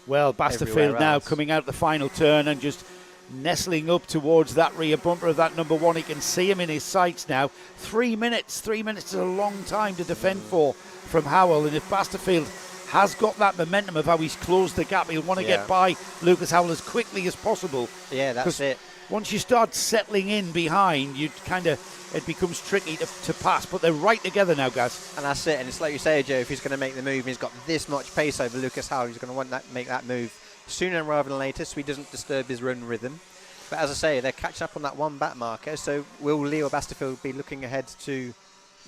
Well, Basterfield now coming out the final turn and just nestling up towards that rear bumper of that number 1. He can see him in his sights now. 3 minutes. 3 minutes is a long time to defend for from Howell. And if Basterfield has got that momentum of how he's closed the gap, he'll want to get by Lucas Howell as quickly as possible. Yeah, that's it. Once you start settling in behind, it becomes tricky to pass, but they're right together now, guys. And that's it, and it's like you say, Joe, if he's going to make the move, he's got this much pace over Lucas Howell, he's going to want to make that move sooner rather than later, so he doesn't disturb his run rhythm. But as I say, they're catching up on that one back marker, so will Leo Basterfield be looking ahead to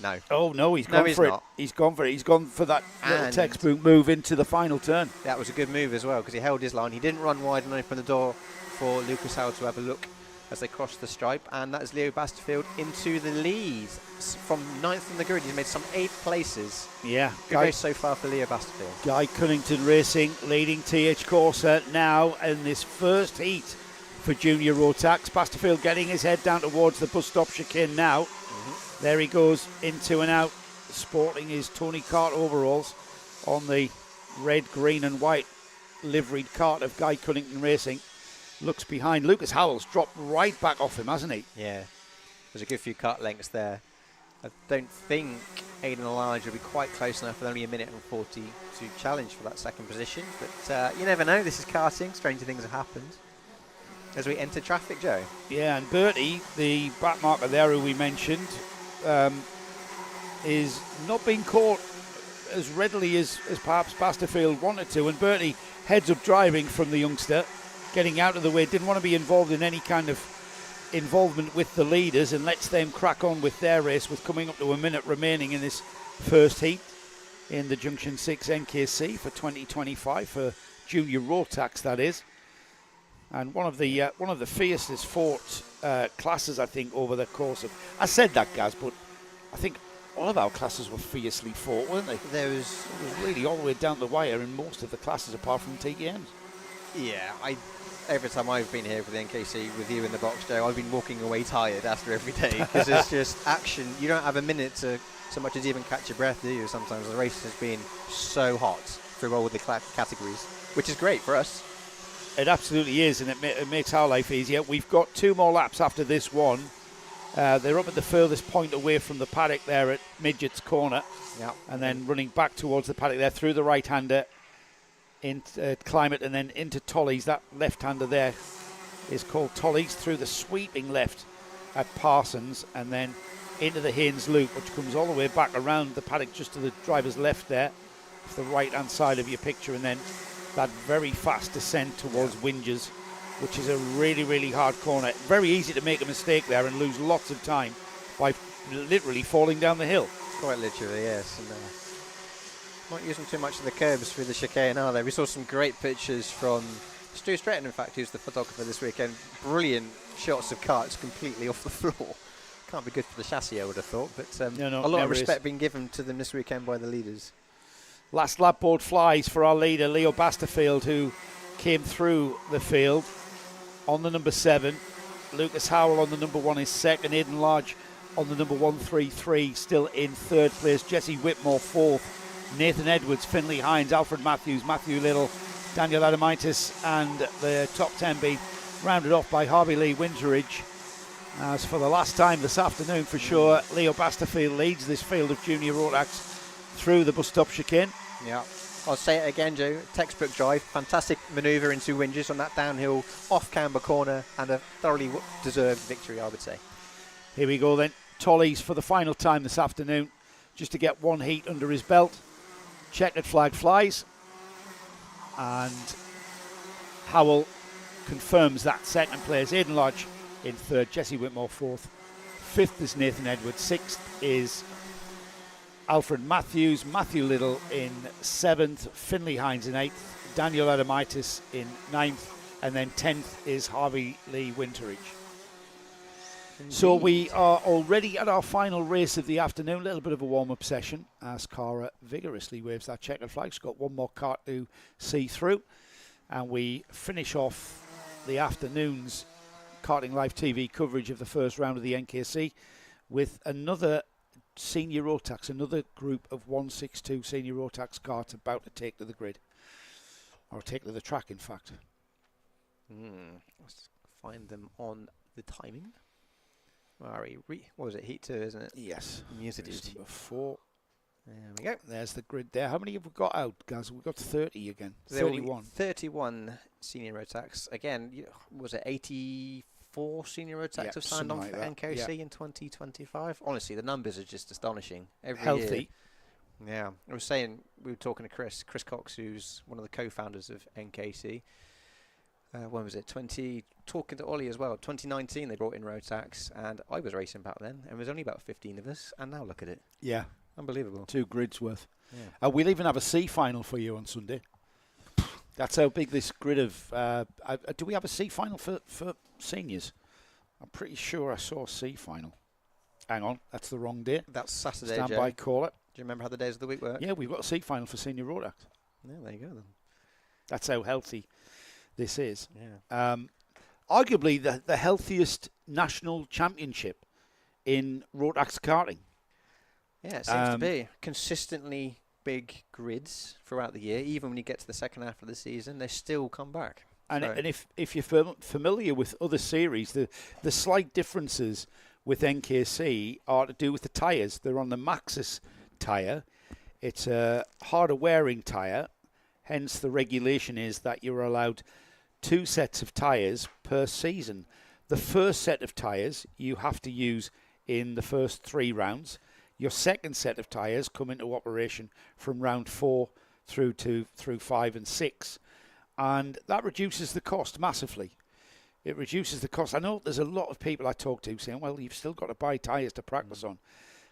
No. Oh, no, he's gone for it. He's gone for it. He's gone for that little textbook move into the final turn. That was a good move as well, because he held his line. He didn't run wide and open the door for Lucas Howell to have a look as they crossed the stripe. And that is Leo Basterfield into the lead. From 9th on the grid, he's made some 8 places. Yeah. Good race so far for Leo Basterfield. Guy Cunnington Racing leading TH Corsa now in this first heat for Junior Rotax. Basterfield getting his head down towards the bus stop chicane now. There he goes, into and out, sporting his Tony Kart overalls on the red, green and white liveried cart of Guy Cunnington Racing. Looks behind. Lucas Howell's dropped right back off him, hasn't he? Yeah, there's a good few kart lengths there. I don't think Aidan Elijah will be quite close enough with only a minute and 40 to challenge for that second position. But you never know, this is karting, stranger things have happened. As we enter traffic, Joe. Yeah, and Bertie, the back marker there who we mentioned, is not being caught as readily as perhaps Basterfield wanted to. And Bertie heads up driving from the youngster, getting out of the way, didn't want to be involved in any kind of involvement with the leaders, and lets them crack on with their race with coming up to a minute remaining in this first heat in the Junction 6 NKC for 2025 for Junior Rotax, that is. And one of the fiercest fought classes, I think, over the course of... I said that, Gaz, but I think all of our classes were fiercely fought, weren't they? It was really all the way down the wire in most of the classes, apart from TKMs. Yeah, every time I've been here for the NKC with you in the box, Joe, I've been walking away tired after every day, because it's just action. You don't have a minute to so much as even catch your breath, do you? Sometimes the race has been so hot through all the categories, which is great for us. It absolutely is, and it makes our life easier. We've got 2 more laps after this one. They're up at the furthest point away from the paddock there at Midget's Corner. Yeah. And then running back towards the paddock there through the right-hander, into Climate, and then into Tolly's. That left-hander there is called Tolly's, through the sweeping left at Parsons, and then into the Haynes Loop, which comes all the way back around the paddock just to the driver's left there, to the right-hand side of your picture, and then that very fast descent towards Winges, which is a really, really hard corner. Very easy to make a mistake there and lose lots of time by literally falling down the hill. Quite literally, yes. And not using too much of the curbs through the chicane, are they? We saw some great pictures from Stu Stretton, in fact, who's the photographer this weekend. Brilliant shots of karts completely off the floor. Can't be good for the chassis, I would have thought, but a lot of respect being given to them this weekend by the leaders. Last lap board flies for our leader, Leo Basterfield, who came through the field on the number 7. Lucas Howell on the number 1 is second. Aidan Large on the number 133 still in third place. Jesse Whitmore fourth. Nathan Edwards, Finley Hines, Alfred Matthews, Matthew Little, Daniel Adamitis, and the top 10 be rounded off by Harvey Lee Winteridge. As for the last time this afternoon, for sure, Leo Basterfield leads this field of Junior Rotax through the bus stop chicane. Yeah, I'll say it again, Joe. Textbook drive, fantastic manoeuvre into Winges on that downhill off-camber corner, and a thoroughly deserved victory, I would say. Here we go then. Tollies for the final time this afternoon, just to get 1 heat under his belt. Checkered flag flies, and Howell confirms that second place. Aidan Lodge in third, Jesse Whitmore fourth. Fifth is Nathan Edwards. Sixth is Alfred Matthews, Matthew Little in 7th, Finley Hines in 8th, Daniel Adamitis in 9th, and then 10th is Harvey Lee Winteridge. Indeed. So we are already at our final race of the afternoon, a little bit of a warm-up session as Cara vigorously waves that checkered flag. She's got 1 more kart to see through, and we finish off the afternoon's Karting Live TV coverage of the first round of the NKC with another Senior Rotax, another group of 162 Senior Rotax karts about to take to the grid. Or take to the track, in fact. Let's find them on the timing. What was it? Heat 2, isn't it? Yes. Music number 4. There we go. There's the grid there. How many have we got out, guys? We've got 30 again. 31. 31 Senior Rotax. Again, was it 84 Senior Rotax have signed on for NKC in 2025? Honestly, the numbers are just astonishing. Every Healthy. Year. Yeah. I was saying, we were talking to Chris Cox, who's one of the co-founders of NKC. when was it? Talking to Ollie as well. 2019 they brought in Rotax, and I was racing back then, and there was only about 15 of us, and now look at it. Yeah. Unbelievable. 2 grids worth. Yeah. We'll even have a C final for you on Sunday. That's how big this grid of... do we have a C final for seniors? I'm pretty sure I saw a C final. Hang on, that's the wrong day. That's Saturday, Stand Joe. by, call it. Do you remember how the days of the week work? Yeah, we've got a C final for senior Rotax. Yeah, there you go then. That's how healthy this is. Yeah. Arguably the healthiest national championship in Rotax karting. Yeah, it seems to be. Consistently big grids throughout the year. Even when you get to the second half of the season, they still come back. And, So- and if you're familiar with other series, the slight differences with NKC are to do with the tyres. They're on the Maxxis tyre. It's a harder wearing tyre. Hence, the regulation is that you're allowed 2 sets of tyres per season. The first set of tyres you have to use in the first 3 rounds. Your second set of tyres come into operation from round 4 through 5 and 6. And that reduces the cost massively. It reduces the cost. I know there's a lot of people I talk to saying, well, you've still got to buy tyres to practice on.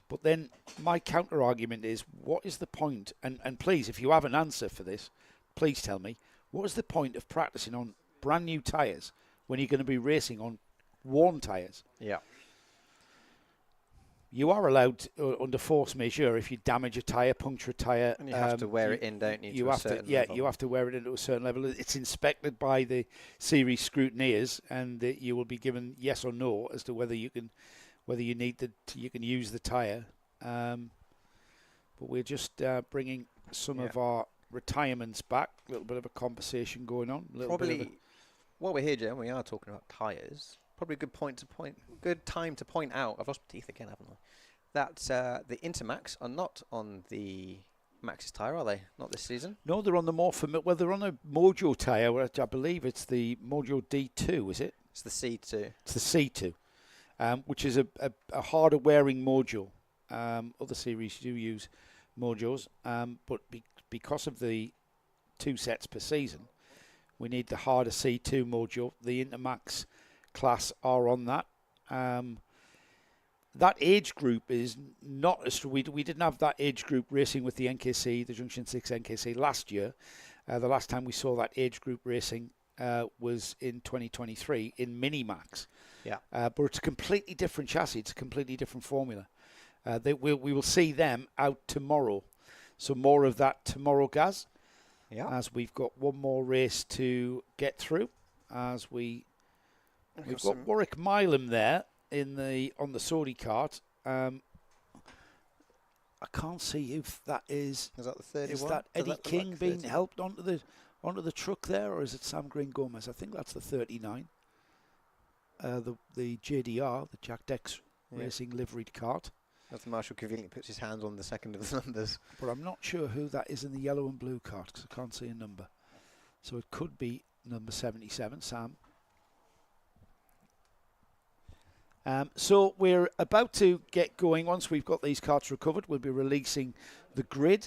But then my counter argument is, what is the point? And please, if you have an answer for this, please tell me, what is the point of practicing on brand new tyres when you're going to be racing on worn tyres? Yeah. You are allowed under force majeure if you damage a tyre, puncture a tyre. And you have to wear it in, don't you? You have to, you have to wear it into a certain level. It's inspected by the series scrutineers, and you will be given yes or no as to whether you can use the tyre. But we're just bringing some of our retirements back. A little bit of a conversation going on. Probably, while we're here, Joe, we are talking about tyres. Probably a good time to point out. I've lost my teeth again, haven't I? That the Intermax are not on the Maxxis tyre, are they? Not this season. No, they're on the more familiar. Well, they're on a Mojo tyre, which I believe it's the Mojo D2. Is it? It's the C2. It's the C2, which is a harder wearing Mojo. Other series do use Mojos, but because of the 2 sets per season, we need the harder C2 Mojo. The Intermax class are on that. That age group is not as we didn't have that age group racing with the NKC, the Junction 6 NKC last year. The last time we saw that age group racing was in 2023 in Minimax. Yeah. But it's a completely different chassis. It's a completely different formula. We will see them out tomorrow. So more of that tomorrow, Gaz. Yeah. As we've got one more race to get through. As we've got Warwick Milam there on the Saudi cart. I can't see if that is. Is that the 31? Is that Eddie King being helped onto the truck there, or is it Sam Green Gomez? I think that's the 39. The JDR, the Jack Dex Racing liveried cart. That's the Marshall conveniently puts his hands on the second of the numbers. But I'm not sure who that is in the yellow and blue cart because I can't see a number. So it could be number 77, Sam. So we're about to get going. Once we've got these carts recovered, we'll be releasing the grid.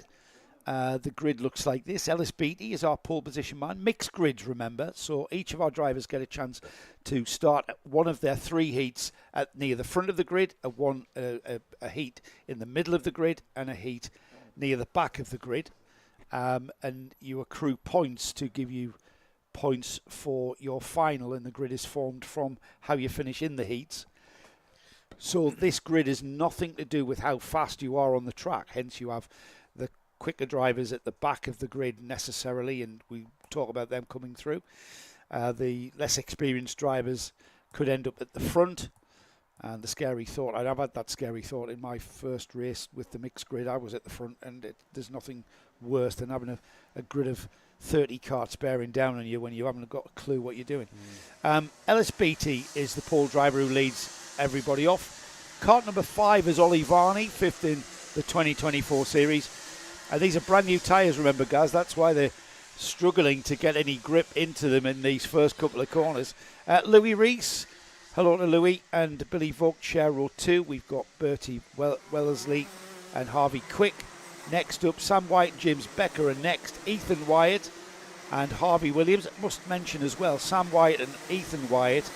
The grid looks like this. Ellis Beattie is our pole position man. Mixed grids, remember. So each of our drivers get a chance to start one of their 3 heats near the front of the grid, a heat in the middle of the grid, and a heat near the back of the grid. And you accrue points to give you points for your final, and the grid is formed from how you finish in the heats. So this grid is nothing to do with how fast you are on the track. Hence, you have the quicker drivers at the back of the grid necessarily, and we talk about them coming through. The less experienced drivers could end up at the front. And the scary thought, I've had that scary thought in my first race with the mixed grid. I was at the front, and there's nothing worse than having a grid of 30 carts bearing down on you when you haven't got a clue what you're doing. Ellis Beattie is the pole driver who leads everybody off. Cart number 5 is Ollie Varney, 5th in the 2024 series. And these are brand new tyres, remember, guys. That's why they're struggling to get any grip into them in these first couple of corners. Louis Rees, hello to Louis, and Billy Vogt share row 2. We've got Bertie Wellesley and Harvey Quick. Next up, Sam White and James Becker are next. Ethan Wyatt and Harvey Williams. Must mention as well, Sam Wyatt and Ethan Wyatt.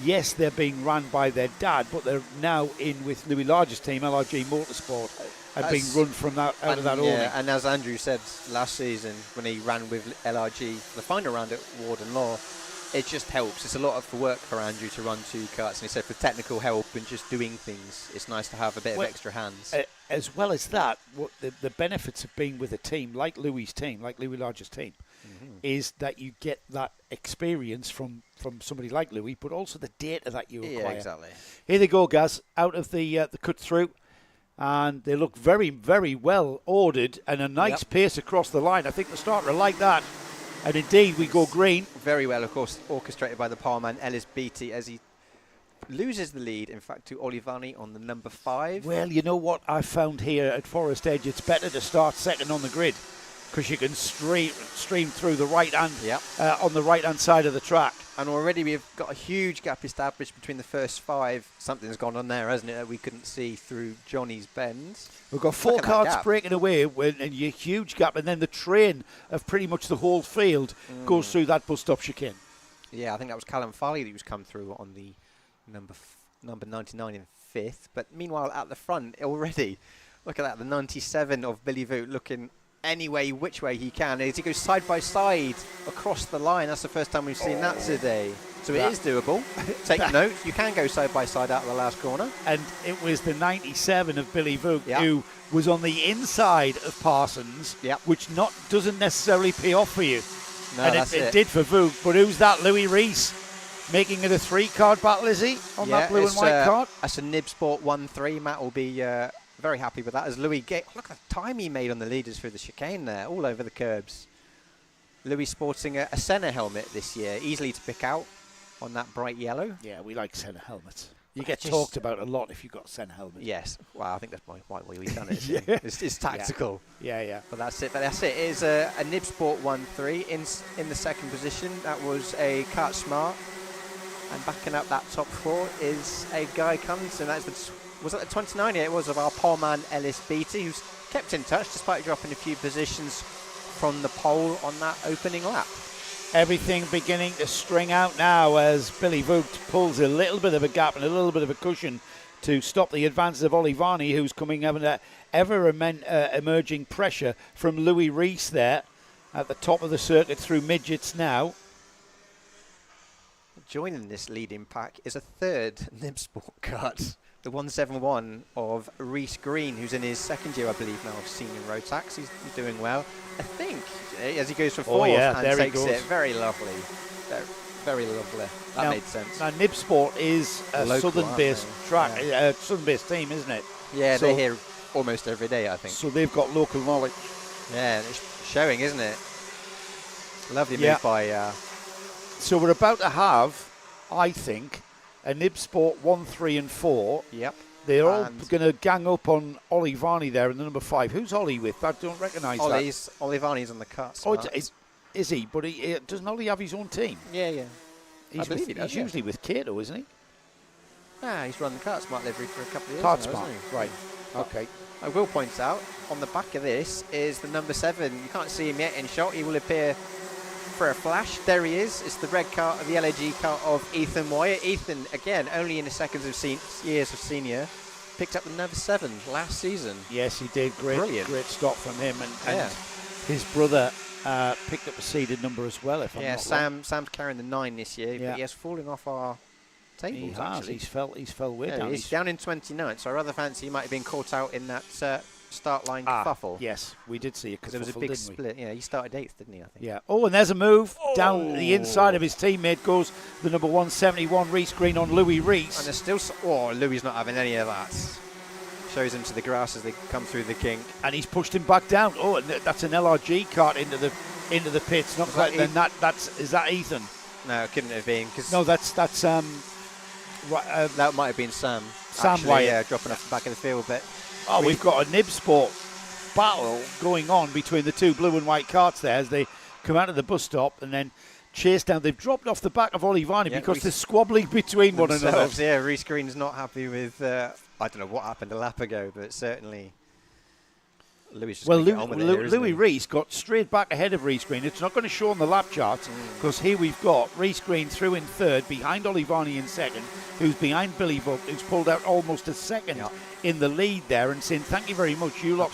Yes, they're being run by their dad, but they're now in with Louis Large's team, LRG Motorsport, and being run from that out of that awning. And as Andrew said last season, when he ran with LRG the final round at Warden Law, it just helps. It's a lot of work for Andrew to run 2 karts, and he said for technical help and just doing things, it's nice to have a bit of extra hands. As well as that, what the benefits of being with a team like Louis' team, like Louis Large's team, is that you get that experience from somebody like Louis, but also the data that you acquire. Yeah, exactly. Here they go, guys, out of the cut through, and they look very, very well ordered and a nice pace across the line. I think the starter like that. And indeed, we go green. Very well, of course, orchestrated by the poleman Ellis Beattie as he loses the lead, in fact, to Olivani on the number 5. Well, you know what I found here at Forest Edge? It's better to start second on the grid because you can stream through the right hand on the right hand side of the track. And already we've got a huge gap established between the first 5. Something's gone on there, hasn't it, that we couldn't see through Johnny's bends. We've got 4 carts breaking away and a huge gap, and then the train of pretty much the whole field goes through that bus stop chicane. Yeah, I think that was Callum Farley who's come through on the number 99 in 5th. But meanwhile, at the front already, look at that, the 97 of Billy Vogt looking which way he can as he goes side by side across the line. That's the first time we've seen that today. So it is doable. Take note, you can go side by side out of the last corner. And it was the 97 of Billy Vogt who was on the inside of Parsons, which doesn't necessarily pay off for you. No, and it did for Vogt. But who's that? Louis Rees making it a 3-card battle, is he? On that blue and white card? That's a Nib Sport 1-3. Matt will be very happy with that as Louis look at the time he made on the leaders through the chicane there, all over the curbs. Louis sporting a Senna helmet this year, easily to pick out on that bright yellow. Yeah, we like Senna helmets. You get talked about a lot if you've got a Senna helmet. Yes, well, I think that's why we've done it. It's tactical. Yeah. But that's it. It is a Nib Sport 1-3 in the second position. That was a Kart Smart, and backing up that top 4 is a Guy Cummins, and that's was that the 29? Yeah, it was, of our poleman Ellis Beattie, who's kept in touch despite dropping a few positions from the pole on that opening lap. Everything beginning to string out now as Billy Vogt pulls a little bit of a gap and a little bit of a cushion to stop the advances of Olivani, who's coming under ever emerging pressure from Louis Rees there at the top of the circuit through midgets now. Joining this leading pack is a third Nib Sport kart, the 171 of Reese Green, who's in his second year, I believe, now of senior Rotax. He's doing well, I think, as he goes for 4th and takes it. Very lovely. Very lovely. That made sense. Now, Nib Sport is a southern-based track, southern-based team, isn't it? Yeah, they're here almost every day, I think. So they've got local knowledge. Yeah, it's showing, isn't it? Lovely move by... So we're about to have, I think, a Nib Sport 1, 3 and 4. Yep. They're all going to gang up on Olivani there in the number 5. Who's Ollie with? I don't recognise that. Olivani's on the cut. Is he? But doesn't Ollie have his own team? Yeah. I believe he does. He's usually with Cato, isn't he? He's run the Kart Smart livery for a couple of years. Kart Smart, right. Okay. I will point out, on the back of this is the number 7. You can't see him yet in shot. He will appear for a flash. There he is. It's the red kart, the LAG kart of Ethan Wyatt. Ethan, again, only in his second years of senior, picked up the number 7 last season. Yes, he did. Brilliant. Great stop from him. And his brother picked up a seeded number as well, if I'm not wrong. Sam's carrying the 9 this year, but he has fallen off our tables, he has. Actually. He's fell way down. He's down in 29th, so I rather fancy he might have been caught out in that start line kerfuffle. Yes, we did see a kerfuffle, there was a big split. Yeah, he started 8th, didn't he, I think? Yeah. Oh, and there's a move. Down the inside of his teammate goes the number 171, Reese Green, on Louis Rees. And there's still... Louis not having any of that. Shows him to the grass as they come through the kink. And he's pushed him back down. Oh, and that's an LRG cart into the pits. Not quite. Then is that Ethan? No, it couldn't have been. No, that's that might have been Sam. Sam Wyatt. Dropping off the back of the field, but... we've got a Nib Sport battle going on between the two blue and white carts there as they come out of the bus stop and then chase down. They've dropped off the back of Olivani because they're squabbling between one another. Yeah, Reese Green's not happy with... I don't know what happened a lap ago, but certainly... Louis just Well, gonna get on with it here, isn't Louis he? Rees got straight back ahead of Rees Green. It's not going to show on the lap charts because here we've got Rees Green through in third, behind Ollie Varney in second, who's behind Billy Buck, who's pulled out almost a second in the lead there, and saying thank you very much, you lot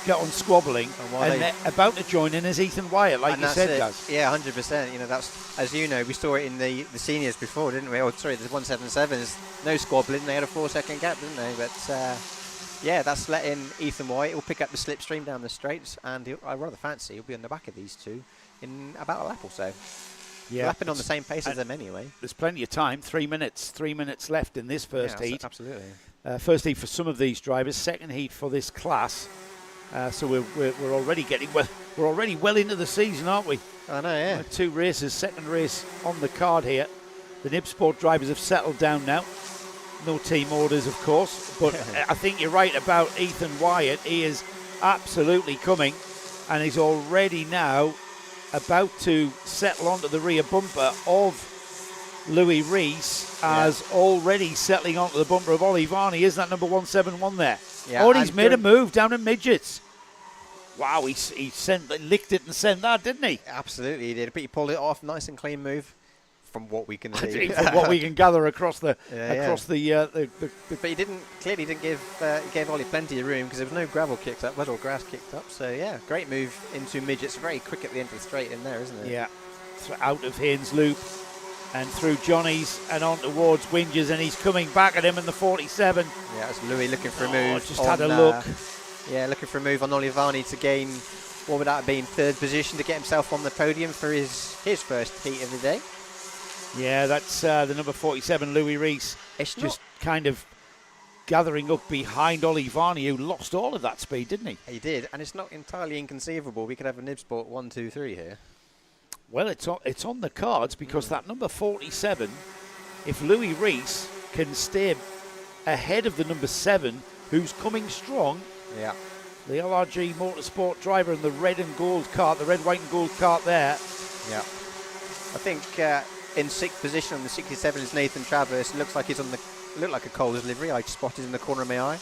get on squabbling. And they're about to join in as Ethan Wyatt, like you said, Gaz. Yeah, 100%. You know, that's, as you know, we saw it in the seniors before, didn't we? Oh, sorry, the 177s. No squabbling. They had a 4-second gap, didn't they? But yeah, that's letting Ethan Wyatt. He'll pick up the slipstream down the straights, and I rather fancy he'll be on the back of these two in about a lap or so. Yeah, lapping on the same pace as them anyway. There's plenty of time. 3 minutes left in this first heat. Absolutely. First heat for some of these drivers. Second heat for this class. So we're already we're already well into the season, aren't we? I know, yeah. 2 races, second race on the card here. The Nib Sport drivers have settled down now. No team orders, of course, but I think you're right about Ethan Wyatt. He is absolutely coming, and he's already now about to settle onto the rear bumper of Louis Rees, as already settling onto the bumper of Ollie Varney. Is that number 171 there? Yeah, and he's made a move down in midgets. Wow, he licked it and sent that, didn't he? Absolutely, he did. But he pulled it off, nice and clean move. From what we can see, from what we can gather across the But he clearly didn't give Ollie plenty of room because there was no gravel kicked up, or grass kicked up. So yeah, great move into midgets, very quick at the end of the straight in there, isn't it? Yeah, out of Haynes Loop and through Johnny's and on towards Winges, and he's coming back at him in the 47. Yeah, it's Louis looking for a move. Just had a look. Yeah, looking for a move on Ollie Varney to gain. What would that have been? Third position to get himself on the podium for his first heat of the day. Yeah, that's the number 47, Louis Rees. It's just kind of gathering up behind Ollie Varney, who lost all of that speed, didn't he? He did, and it's not entirely inconceivable. We could have a Nib Sport 1, 2, 3 here. Well, it's on the cards because that number 47, if Louis Rees can stay ahead of the number 7, who's coming strong. Yeah. The LRG Motorsport driver in the red, white and gold cart there. Yeah. I think in 6th position on the 67 is Nathan Travers. It looks like he's looked like a Coles livery. I spotted in the corner of my eye.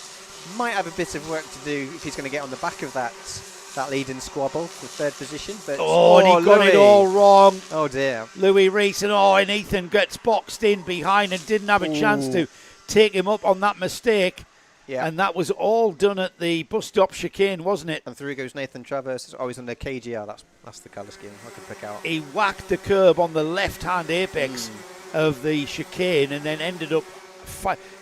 Might have a bit of work to do if he's going to get on the back of that lead-in squabble for 3rd position. But and he got it all wrong. Oh dear. Louis Rees and Ethan gets boxed in behind and didn't have a chance to take him up on that mistake. Yeah. And that was all done at the bus stop chicane, wasn't it? And through goes Nathan Travers. He's on the KGR. That's the colour scheme I can pick out. He whacked the curb on the left-hand apex of the chicane and then ended up...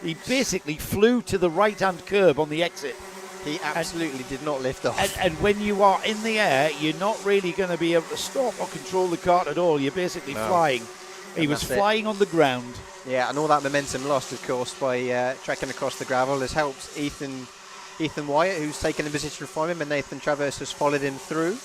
he basically flew to the right-hand curb on the exit. He absolutely did not lift off. And when you are in the air, you're not really going to be able to stop or control the kart at all. You're basically flying. He was flying on the ground. Yeah, and all that momentum lost, of course, by trekking across the gravel has helped Ethan Wyatt, who's taken a position from him, and Nathan Travers has followed him through.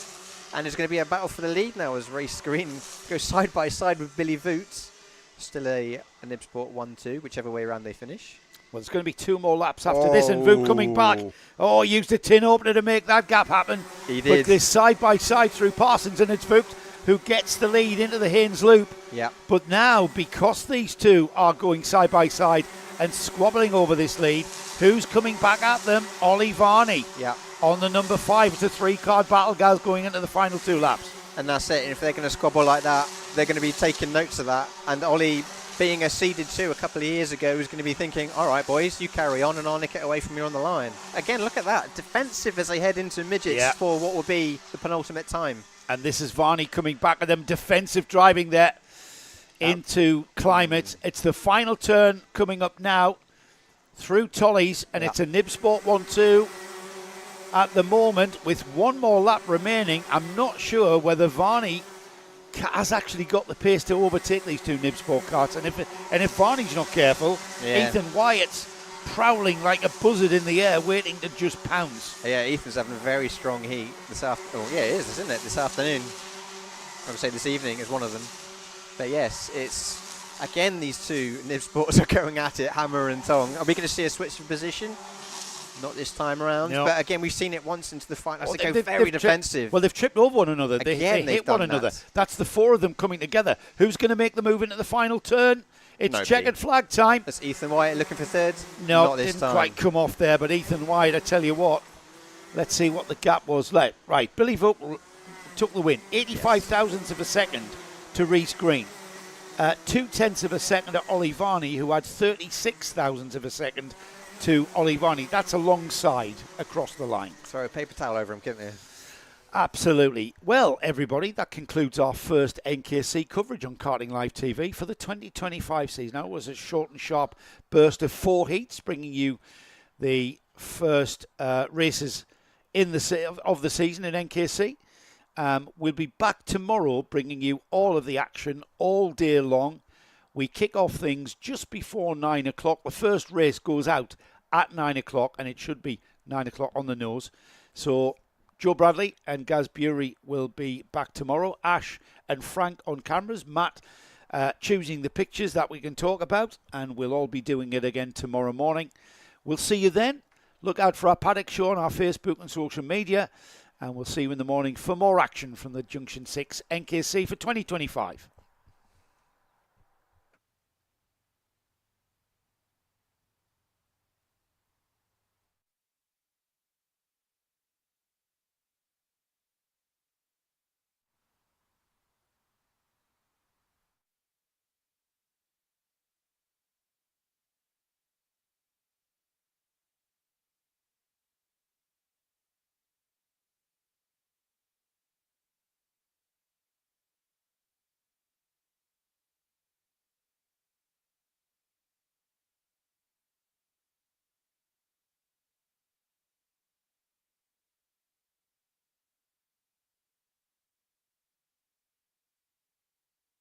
And there's going to be a battle for the lead now as Rees Green goes side by side with Billy Voots. Still a Nib Sport 1-2, whichever way around they finish. Well, there's going to be 2 more laps after this, and Voot coming back. Used a tin opener to make that gap happen. He did. But this side by side through Parsons, and it's Voot who gets the lead into the Haynes Loop. Yeah. But now, because these two are going side by side and squabbling over this lead, who's coming back at them? Ollie Varney. Yeah. On the number 5. It's a 3-card battle, guys, going into the final 2 laps. And that's it. And if they're going to squabble like that, they're going to be taking notes of that. And Ollie, being a seeded 2 a couple of years ago, is going to be thinking, all right, boys, you carry on and I'll nick it away from you on the line. Again, look at that. Defensive as they head into midgets for what will be the penultimate time. And this is Varney coming back at them. Defensive driving there into Climate. It's the final turn coming up now through Tollies, and it's a Nib Sport 1-2 at the moment with 1 more lap remaining. I'm not sure whether Varney has actually got the pace to overtake these 2 Nib Sport karts. And if Varney's not careful, Ethan Wyatt's prowling like a buzzard in the air, waiting to just pounce. Yeah, Ethan's having a very strong heat this afternoon. Oh, yeah, it is, isn't it? This afternoon. I would say this evening is one of them. But yes, it's again these 2 Nib Sports are going at it, hammer and tong. Are we going to see a switch of position? Not this time around. No. But again, we've seen it once into the final. They go very defensive. Well, they've tripped over one another. They hit one another. That's the 4 of them coming together. Who's going to make the move into the final turn? It's checkered flag time. That's Ethan Wyatt looking for 3rd. No, not this didn't time. Quite come off there, but Ethan Wyatt, I tell you what, Let's see what the gap was. Right, Billy Vogt took the win. 85 thousandths of a second to Reece Green. 0.2 of a second to Ollie Varney, who had 36 thousandths of a second to Ollie Varney. That's alongside across the line. Throw a paper towel over him, couldn't you? Absolutely. Well, everybody, that concludes our first NKC coverage on Karting Live TV for the 2025 season. Now, it was a short and sharp burst of 4 heats, bringing you the first races of the season in NKC. We'll be back tomorrow, bringing you all of the action all day long. We kick off things just before 9 o'clock. The first race goes out at 9 o'clock, and it should be 9 o'clock on the nose. So Joe Bradley and Gaz Bury will be back tomorrow. Ash and Frank on cameras. Matt choosing the pictures that we can talk about. And we'll all be doing it again tomorrow morning. We'll see you then. Look out for our Paddock Show on our Facebook and social media. And we'll see you in the morning for more action from the Junction 6 NKC for 2025.